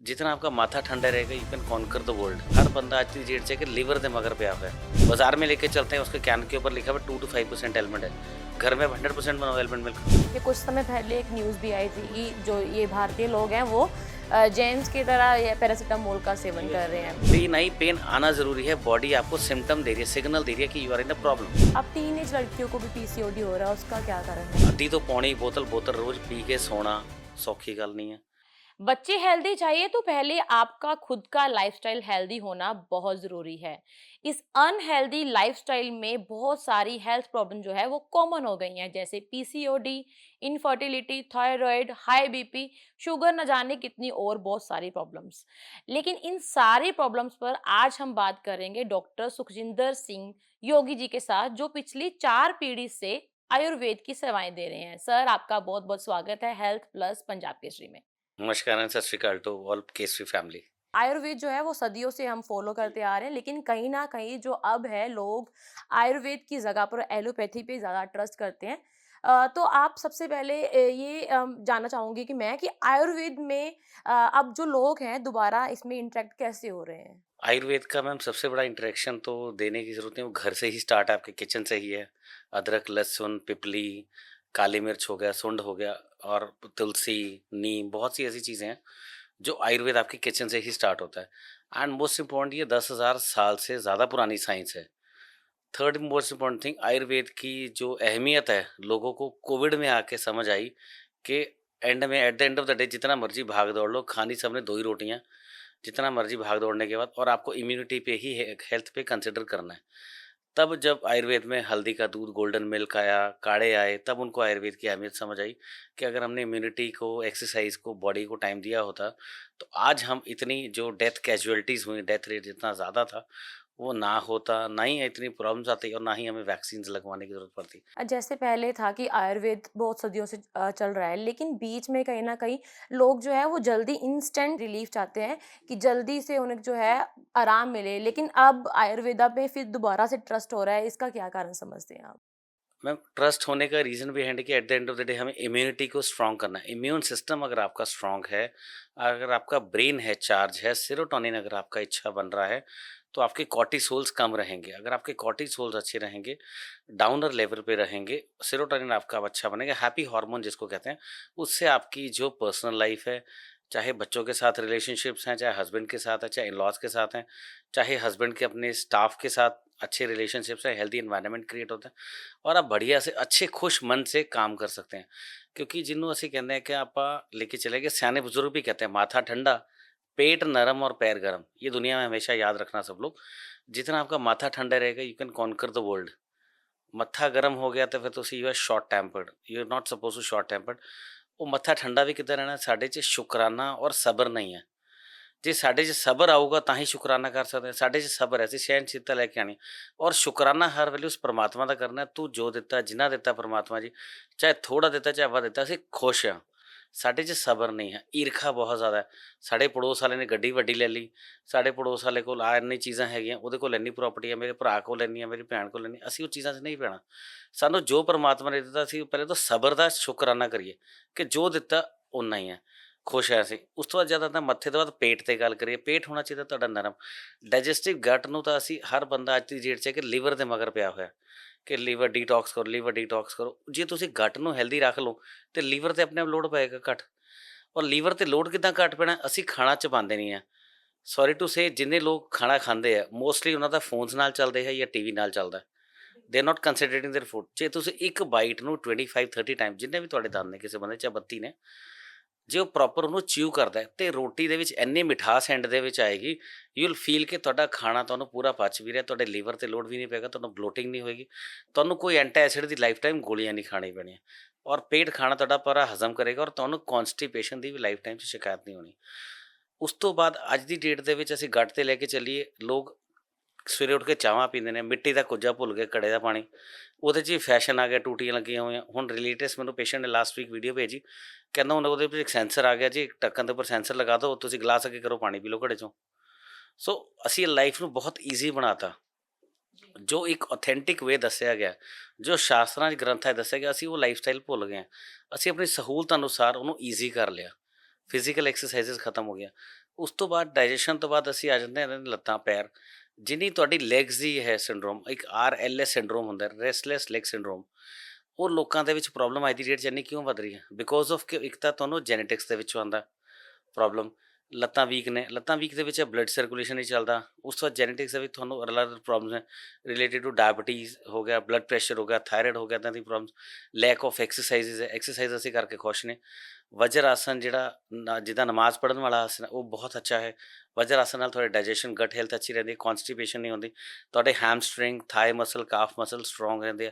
जितना आपका माथा ठंडा रहेगा you can conquer the world. हर बंदा आज की डेट से कि लीवर दे मगर पे आप है बाजार में लेके चलते हैं, उसके कैन के ऊपर लिखा हुआ 2 to 5% एलिमेंट है। घर में 100% बना हुआ एलिमेंट मिल्क। ये कुछ समय पहले एक न्यूज़ भी आई थी कि जो ये भारतीय लोग हैं वो जेम्स की तरह ये पैरासीटामोल का सेवन कर रहे हैं। पेन आई पेन आना जरूरी है, बॉडी आपको सिम्टम दे रही है, सिग्नल दे रही है कि you are in a problem. अब टीनेज लड़कियों को भी पीसीओडी हो रहा है, उसका क्या कारण है? अद्धी तो पौनी बोतल बोतल रोज पी के सोना सौखी गल नहीं है। बच्चे हेल्दी चाहिए तो पहले आपका खुद का लाइफस्टाइल हेल्दी होना बहुत जरूरी है। इस अनहेल्दी लाइफस्टाइल में बहुत सारी हेल्थ प्रॉब्लम जो है वो कॉमन हो गई हैं, जैसे PCOD, infertility, thyroid, high BP, sugar, न जाने कितनी और बहुत सारी प्रॉब्लम्स। लेकिन इन सारी प्रॉब्लम्स पर आज हम बात करेंगे डॉक्टर सुखजिंदर सिंह योगी जी के साथ, जो पिछली 4 पीढ़ी से आयुर्वेद की सेवाएं दे रहे हैं। सर, आपका बहुत बहुत स्वागत है हेल्थ प्लस पंजाब केसरी में। नमस्कार and Sat Sri Akal to all Kesari family. Ayurveda जो है वो सदियों से हम फॉलो करते आ रहे हैं, लेकिन कहीं न कहीं जो अब है, लोग आयुर्वेद की जगह पर एलोपैथी पे ज़्यादा ट्रस्ट करते हैं। तो आप सबसे पहले ये जानना चाहूँगी कि मैं कि आयुर्वेद में अब जो लोग हैं दोबारा इसमें इंटरैक्ट कैसे हो रहे हैं? आयुर्वेद का मैम सबसे बड़ा इंटरेक्शन तो देने की ज़रूरत नहीं, वो घर से ही स्टार्ट है, आपके किचन से ही है। अदरक, लहसुन, पिपली, काली मिर्च हो गया, सुंड हो गया और तुलसी, नीम, बहुत सी ऐसी चीज़ें हैं जो आयुर्वेद आपके किचन से ही स्टार्ट होता है। एंड मोस्ट इम्पॉर्टेंट, ये 10,000 साल से ज़्यादा पुरानी साइंस है। Third most important thing, Ayurveda की जो अहमियत है लोगों को कोविड में आके समझ आई कि एंड में at the end of the day जितना मर्जी भाग दौड़ लो, खानी सबने 2 ही रोटियाँ। जितना मर्जी भाग दौड़ने के बाद और आपको इम्यूनिटी पे ही हेल्थ पे कंसिडर करना है। तब जब आयुर्वेद में हल्दी का दूध, गोल्डन मिल्क आया, काढ़े आए, तब उनको आयुर्वेद की अहमियत समझ आई कि अगर हमने इम्यूनिटी को, एक्सरसाइज को, बॉडी को टाइम दिया होता तो आज हम इतनी जो डेथ कैजुअलिटीज़ हुई, डेथ रेट जितना ज़्यादा था वो ना होता, ना ही इतनी प्रॉब्लम्स आती और ना ही हमें वैक्सीन लगवाने की ज़रूरत पड़ती। जैसे पहले था कि आयुर्वेद बहुत सदियों से चल रहा है, लेकिन बीच में कहीं न कहीं लोग जो है वो जल्दी इंस्टेंट रिलीफ चाहते हैं कि जल्दी से उन्हें जो है आराम मिले। लेकिन अब आयुर्वेदा पे फिर दोबारा से ट्रस्ट हो रहा है, इसका क्या कारण समझते हैं आप? मैम, ट्रस्ट होने का रीज़न भी है कि at the end of the day हमें इम्यूनिटी को स्ट्रॉन्ग करना है। इम्यून सिस्टम अगर आपका स्ट्रॉन्ग है, अगर आपका ब्रेन है, चार्ज है, सेरोटोनिन अगर आपका अच्छा बन रहा है, तो आपके कॉर्टिसोल्स कम रहेंगे। अगर आपके कॉर्टिसोल्स अच्छे रहेंगे, डाउनर लेवल पे रहेंगे, सेरोटोनिन आपका अच्छा बनेगा, हैप्पी हार्मोन जिसको कहते हैं, उससे आपकी जो पर्सनल लाइफ है, चाहे बच्चों के साथ रिलेशनशिप्स हैं, चाहे हस्बैंड के साथ है, चाहे इन-लॉज़ के साथ हैं, चाहे हस्बैंड के अपने स्टाफ के साथ अच्छे रिलेशनशिप्स हैं, हेल्दी एनवायरनमेंट क्रिएट होता है और आप बढ़िया से अच्छे खुश मन से काम कर सकते हैं। क्योंकि जिन्हों ਅਸੀਂ ਕਹਿੰਦੇ हैं कि आप लेके चले गए, सियाने बुजुर्ग भी कहते हैं माथा ठंडा, पेट नरम और पैर गरम। ये दुनिया में हमेशा याद रखना सब लोग। जितना आपका माथा ठंडा रहेगा you can conquer the world. मत्था गर्म हो ਗਿਆ ਤਾਂ ਫਿਰ ਤੁਸੀਂ you are short tempered, you are not suppose to short tempered. ਉਹ ਮੱਥਾ ਠੰਡਾ ਵੀ ਕਿੱਦਾਂ ਰਹਿਣਾ, ਸਾਡੇ 'ਚ ਸ਼ੁਕਰਾਨਾ ਔਰ ਸਬਰ ਨਹੀਂ ਹੈ। ਜੇ ਸਾਡੇ 'ਚ ਸਬਰ ਆਊਗਾ ਤਾਂ ਹੀ ਸ਼ੁਕਰਾਨਾ ਕਰ ਸਕਦੇ ਹਾਂ। ਸਾਡੇ 'ਚ ਸਬਰ ਹੈ, ਅਸੀਂ ਸਹਿਣਸ਼ੀਲਤਾ ਲੈ ਕੇ ਆਉਣੀ ਔਰ ਸ਼ੁਕਰਾਨਾ ਹਰ ਵੇਲੇ ਉਸ ਪਰਮਾਤਮਾ ਦਾ ਕਰਨਾ। ਤੂੰ ਜੋ ਦਿੱਤਾ, ਜਿੰਨਾ ਦਿੱਤਾ ਪਰਮਾਤਮਾ ਜੀ, ਚਾਹੇ ਥੋੜ੍ਹਾ ਦਿੱਤਾ ਚਾਹੇ ਵੱਧ ਦਿੱਤਾ, ਅਸੀਂ ਖੁਸ਼ ਹਾਂ। ਸਾਡੇ 'ਚ ਸਬਰ ਨਹੀਂ ਹੈ, ਈਰਖਾ ਬਹੁਤ ਜ਼ਿਆਦਾ ਹੈ। ਸਾਡੇ ਪੜੋਸ ਵਾਲੇ ਨੇ ਗੱਡੀ ਵੱਡੀ ਲੈ ਲਈ, ਸਾਡੇ ਪੜੋਸ ਵਾਲੇ ਕੋਲ ਇੰਨੀ ਚੀਜ਼ਾਂ ਹੈਗੀਆਂ, ਉਹਦੇ ਕੋਲ ਇੰਨੀ ਪ੍ਰੋਪਰਟੀ ਹੈ, ਮੇਰੇ ਭਰਾ ਕੋਲ ਇੰਨੀ ਹੈ, ਮੇਰੀ ਭੈਣ ਕੋਲ ਇੰਨੀ। ਅਸੀਂ ਉਹ ਚੀਜ਼ਾਂ 'ਚ ਨਹੀਂ ਪੈਣਾ। ਸਾਨੂੰ ਜੋ ਪਰਮਾਤਮਾ ਨੇ ਦਿੱਤਾ, ਅਸੀਂ ਪਹਿਲੇ ਤਾਂ ਸਬਰ ਦਾ ਸ਼ੁਕਰਾਨਾ ਕਰੀਏ ਕਿ ਜੋ ਦਿੱਤਾ ਓਨਾ ਹੀ ਹੈ। ਖੁਸ਼ ਹੈ ਅਸੀਂ। ਉਸ ਤੋਂ ਬਾਅਦ ਜ਼ਿਆਦਾ ਤਾਂ ਮੱਥੇ ਤੋਂ ਬਾਅਦ ਪੇਟ 'ਤੇ ਗੱਲ ਕਰੀਏ, ਪੇਟ ਹੋਣਾ ਚਾਹੀਦਾ ਤੁਹਾਡਾ ਨਰਮ। ਡਾਇਜੈਸਟਿਵ ਗਟ ਨੂੰ ਤਾਂ ਅਸੀਂ ਹਰ ਬੰਦਾ ਅੱਜ ਦੀ ਡੇਟ 'ਚ ਕਿ ਲੀਵਰ ਦੇ ਮਗਰ ਪਿਆ ਹੋਇਆ ਕਿ ਲੀਵਰ ਡੀਟੌਕਸ ਕਰੋ, ਲੀਵਰ ਡੀਟੌਕਸ ਕਰੋ। ਜੇ ਤੁਸੀਂ ਗਟ ਨੂੰ ਹੈਲਦੀ ਰੱਖ ਲਓ ਤੇ ਲੀਵਰ 'ਤੇ ਆਪਣੇ ਆਪ ਲੋਡ ਪਏਗਾ ਘੱਟ। ਔਰ ਲੀਵਰ 'ਤੇ ਲੋਡ ਕਿੱਦਾਂ ਘੱਟ ਪੈਣਾ, ਅਸੀਂ ਖਾਣਾ ਚਬਾਉਂਦੇ ਨਹੀਂ ਹਾਂ। ਸੋਰੀ ਟੂ ਸੇ, ਜਿੰਨੇ ਲੋਕ ਖਾਣਾ ਖਾਂਦੇ ਆ ਮੋਸਟਲੀ ਉਹਨਾਂ ਦਾ ਫੋਨਸ ਨਾਲ ਚੱਲਦੇ ਹੈ ਜਾਂ ਟੀਵੀ ਨਾਲ ਚੱਲਦਾ। They are not considering their food. ਜੇ ਤੁਸੀਂ ਇੱਕ ਬਾਈਟ ਨੂੰ 25-30 ਟਾਈਮ, ਜਿੰਨੇ ਵੀ ਤੁਹਾਡੇ ਦੰਦ ਨੇ ਕਿਸੇ ਬੰਦੇ 'ਚ 32 ਨੇ, ਜੇ ਉਹ ਪ੍ਰੋਪਰ ਉਹਨੂੰ ਚਿਊ ਕਰਦਾ ਹੈ ਤੇ ਰੋਟੀ ਦੇ ਵਿੱਚ ਇੰਨੀ ਮਿਠਾਸ ਐਂਡ ਦੇ ਵਿੱਚ ਆਏਗੀ, ਯੂ ਵਿਲ ਫੀਲ ਕਿ ਤੁਹਾਡਾ ਖਾਣਾ ਤੁਹਾਨੂੰ ਪੂਰਾ ਪਚ ਵੀ ਰਿਹਾ, ਤੁਹਾਡੇ ਲੀਵਰ 'ਤੇ ਲੋਡ ਵੀ ਨਹੀਂ ਪਏਗਾ, ਤੁਹਾਨੂੰ ਬਲੋਟਿੰਗ ਨਹੀਂ ਹੋਏਗੀ, ਤੁਹਾਨੂੰ ਕੋਈ ਐਂਟੀ ਐਸਿਡ ਦੀ ਲਾਈਫ ਟਾਈਮ ਗੋਲੀਆਂ ਨਹੀਂ ਖਾਣੀ ਪੈਣੀਆਂ ਔਰ ਪੇਟ ਖਾਣਾ ਤੁਹਾਡਾ ਪੂਰਾ ਹਜ਼ਮ ਕਰੇਗਾ ਔਰ ਤੁਹਾਨੂੰ ਕੌਨਸਟੀਪੇਸ਼ਨ ਦੀ ਵੀ ਲਾਈਫ ਟਾਈਮ 'ਚ ਸ਼ਿਕਾਇਤ ਨਹੀਂ ਹੋਣੀ। ਉਸ ਤੋਂ ਬਾਅਦ ਅੱਜ ਦੀ ਡੇਟ ਦੇ ਵਿੱਚ ਅਸੀਂ ਗਟ 'ਤੇ ਲੈ ਕੇ ਚੱਲੀਏ, ਲੋਕ ਸਵੇਰੇ ਉੱਠ ਕੇ ਚਾਹਵਾਂ ਪੀਂਦੇ ਨੇ, ਮਿੱਟੀ ਦਾ ਕੁੱਜਾ ਭੁੱਲ ਗਏ, ਘੜੇ ਦਾ ਪਾਣੀ, ਉਹਦੇ 'ਚ ਹੀ ਫੈਸ਼ਨ ਆ ਗਿਆ, ਟੂਟੀਆਂ ਲੱਗੀਆਂ ਹੋਈਆਂ। ਹੁਣ ਰਿਲੇਟਿਵਸ ਮੈਨੂੰ ਪੇਸ਼ੈਂਟ ਨੇ ਲਾਸਟ ਵੀਕ ਵੀਡੀਓ ਭੇਜੀ, ਕਹਿੰਦਾ ਹੁਣ ਉਹਦੇ ਵਿੱਚ ਇੱਕ ਸੈਂਸਰ ਆ ਗਿਆ ਜੀ, ਢੱਕਣ ਦੇ ਉੱਪਰ ਸੈਂਸਰ ਲਗਾ ਦਿਓ, ਤੁਸੀਂ ਗਲਾਸ ਅੱਗੇ ਕਰੋ, ਪਾਣੀ ਪੀ ਲਓ ਘੜੇ 'ਚੋਂ। ਸੋ ਅਸੀਂ ਲਾਈਫ ਨੂੰ ਬਹੁਤ ਈਜ਼ੀ ਬਣਾਤਾ। ਜੋ ਇੱਕ ਔਥੈਂਟਿਕ ਵੇ ਦੱਸਿਆ ਗਿਆ, ਜੋ ਸ਼ਾਸਤਰਾਂ 'ਚ ਗ੍ਰੰਥਾਂ 'ਚ ਦੱਸਿਆ ਗਿਆ, ਅਸੀਂ ਉਹ ਲਾਈਫ ਸਟਾਈਲ ਭੁੱਲ ਗਏ ਹਾਂ। ਅਸੀਂ ਆਪਣੀ ਸਹੂਲਤ ਅਨੁਸਾਰ ਉਹਨੂੰ ਈਜ਼ੀ ਕਰ ਲਿਆ। ਫਿਜ਼ੀਕਲ ਐਕਸਰਸਾਈਜ਼ਸ ਖਤਮ ਹੋ ਗਿਆ। ਉਸ ਤੋਂ ਬਾਅਦ ਡਾਈਜੈਸ਼ਨ ਤੋਂ ਬਾਅਦ ਅਸੀਂ ਆ ਜਾਂਦੇ ਹਾਂ ਲੱਤਾਂ ਪੈਰ। ਜਿੰਨੀ ਤੁਹਾਡੀ ਲੈਗਸ ਦੀ ਹੈ ਸਿੰਡਰੋਮ, ਇੱਕ RLS ਸਿੰਡਰੋਮ ਹੁੰਦਾ, ਰੈਸਟਲੈਸ ਲੈਗ ਸਿੰਡਰੋਮ, ਉਹ ਲੋਕਾਂ ਦੇ ਵਿੱਚ ਪ੍ਰੋਬਲਮ ਅੱਜ ਦੀ ਡੇਟ 'ਚ ਇੰਨੀ ਕਿਉਂ ਵੱਧ ਰਹੀ ਹੈ? ਬਿਕੋਜ਼ ਆਫ ਕਿ ਇੱਕ ਤਾਂ ਤੁਹਾਨੂੰ ਜੈਨੇਟਿਕਸ ਦੇ ਵਿੱਚੋਂ ਆਉਂਦਾ ਪ੍ਰੋਬਲਮ, ਲੱਤਾਂ ਵੀਕ ਨੇ, ਲੱਤਾਂ ਵੀਕ ਦੇ ਵਿੱਚ ਬਲੱਡ ਸਰਕੂਲੇਸ਼ਨ ਨਹੀਂ ਚੱਲਦਾ। ਉਸ ਤੋਂ ਬਾਅਦ ਜੈਨੇਟਿਕਸ ਦੇ ਵਿੱਚ ਤੁਹਾਨੂੰ ਅਲੱਗ ਪ੍ਰੋਬਲਮ ਹੈ ਰਿਲੇਟਿਡ ਟੂ ਡਾਇਬਟੀਜ਼ ਹੋ ਗਿਆ, ਬਲੱਡ ਪ੍ਰੈਸ਼ਰ ਹੋ ਗਿਆ, ਥਾਇਰਾਇਡ ਹੋ ਗਿਆ, ਇੱਦਾਂ ਦੀ ਪ੍ਰੋਬਲਮ। ਲੈਕ ਆਫ ਐਕਸਰਸਾਈਜ਼ ਹੈ, ਐਕਸਰਸਾਈਜ਼ ਅਸੀਂ ਕਰਕੇ ਖੁਸ਼ ਨੇ। ਵਜਰ ਆਸਨ ਜਿਹੜਾ ਜਿੱਦਾਂ ਨਮਾਜ਼ ਪੜ੍ਹਨ ਵਾਲਾ ਆਸਨ ਹੈ, ਉਹ ਬਹੁਤ ਅੱਛਾ ਹੈ। ਵਜਰ ਆਸਨ ਨਾਲ ਤੁਹਾਡੇ ਡਾਈਜੈਸ਼ਨ, ਗਟ ਹੈਲਥ ਅੱਛੀ ਰਹਿੰਦੀ ਹੈ, ਕੌਨਸਟੀਪੇਸ਼ਨ ਨਹੀਂ ਹੁੰਦੀ, ਤੁਹਾਡੇ ਹੈਮਸਟਰਿੰਗ, ਥਾਈ ਮਸਲ, ਕਾਫ ਮਸਲ ਸਟਰੋਂਗ ਰਹਿੰਦੇ ਆ।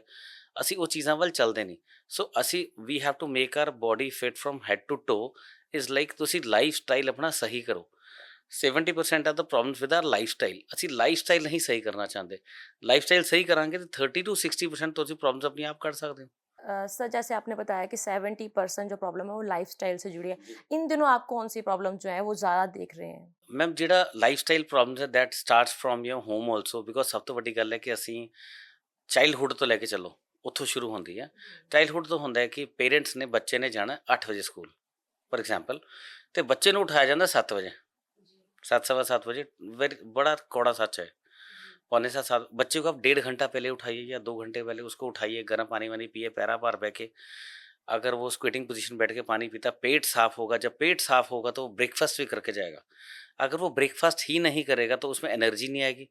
ਅਸੀਂ ਉਹ ਚੀਜ਼ਾਂ ਵੱਲ ਚੱਲਦੇ ਨਹੀਂ। ਸੋ ਅਸੀਂ we have to make our body fit from head to toe. Is like ਤੁਸੀਂ ਲਾਈਫ ਸਟਾਈਲ ਆਪਣਾ ਸਹੀ ਕਰੋ। 70% of the problems with our lifestyle. ਅਸੀਂ ਲਾਈਫ ਸਟਾਈਲ ਨਹੀਂ ਸਹੀ ਕਰਨਾ ਚਾਹੁੰਦੇ। ਲਾਈਫ ਸਟਾਈਲ ਸਹੀ ਕਰਾਂਗੇ ਤਾਂ 30 to 60% ਤੁਸੀਂ ਪ੍ਰੋਬਲਮਸ अपनी आप कर सकते हो। सर जैसे आपने बताया कि 70% जो प्रॉब्लम है वो लाइफस्टाइल से जुड़ी है। जी। इन दिनों आप कौन-सी प्रॉब्लम जो है वो ज़्यादा देख रहे हैं? ਮੈਮ ਜਿਹੜਾ ਲਾਈਫ ਸਟਾਈਲ ਪ੍ਰੋਬਲਮਸ ਹੈ that starts from your home also, because ਸਭ ਤੋਂ ਵੱਡੀ ਗੱਲ ਹੈ ਕਿ ਅਸੀਂ ਚਾਈਲਡਹੁੱਡ ਤੋਂ ਲੈ ਕੇ ਚੱਲੋ, ਉੱਥੋਂ ਸ਼ੁਰੂ ਹੁੰਦੀ ਹੈ। ਚਾਈਲਡਹੁੱਡ ਤੋਂ ਹੁੰਦਾ ਹੈ ਕਿ ਪੇਰੈਂਟਸ ਨੇ, ਬੱਚੇ ਨੇ ਜਾਣਾ 8 ਵਜੇ ਸਕੂਲ ਫॉर एग्जांपल, ਤੇ ਬੱਚੇ ਨੂੰ ਉਠਾਇਆ ਜਾਂਦਾ 7 ਵਜੇ, 7 सवा 7 बजे। वेरी बड़ा कौड़ा सच है। पौने 7 बच्चे को आप 1.5 घंटा पहले उठाइए या 2 घंटे पहले उसको उठाइए, गर्म पानी वानी पिए, पैरा पार बह के। अगर वो स्क्वेटिंग पोजीशन बैठ के पानी पीता, पेट साफ होगा। जब पेट साफ होगा तो वो ब्रेकफास्ट भी करके जाएगा। अगर वो ब्रेकफास्ट ही नहीं करेगा तो उसमें एनर्जी नहीं आएगी,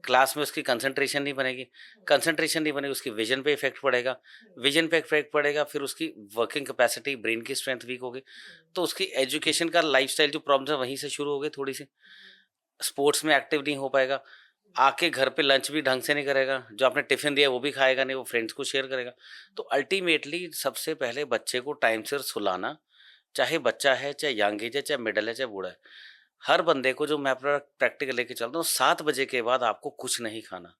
क्लास में उसकी कंसंट्रेशन नहीं बनेगी, कंसंट्रेशन नहीं बनेगी, उसकी विजन पे इफेक्ट पड़ेगा, विजन पे इफेक्ट पड़ेगा, फिर उसकी वर्किंग कैपेसिटी, ब्रेन की स्ट्रेंथ वीक होगी। तो उसकी एजुकेशन का लाइफस्टाइल जो प्रॉब्लम है वहीं से शुरू हो गई थोड़ी सी। स्पोर्ट्स में एक्टिव नहीं हो पाएगा, आके घर पे लंच भी ढंग से नहीं करेगा, जो आपने टिफ़िन दिया वो भी खाएगा नहीं, वो फ्रेंड्स को शेयर करेगा। तो अल्टीमेटली सबसे पहले बच्चे को टाइम से सुलाना, चाहे बच्चा है, चाहे यंग एज है, चाहे मिडल है, चाहे बूढ़ा है। हर बंदे को जो मैं अपना प्रैक्टिकल लेके चलता हूँ, 7 बजे के बाद आपको कुछ नहीं खाना,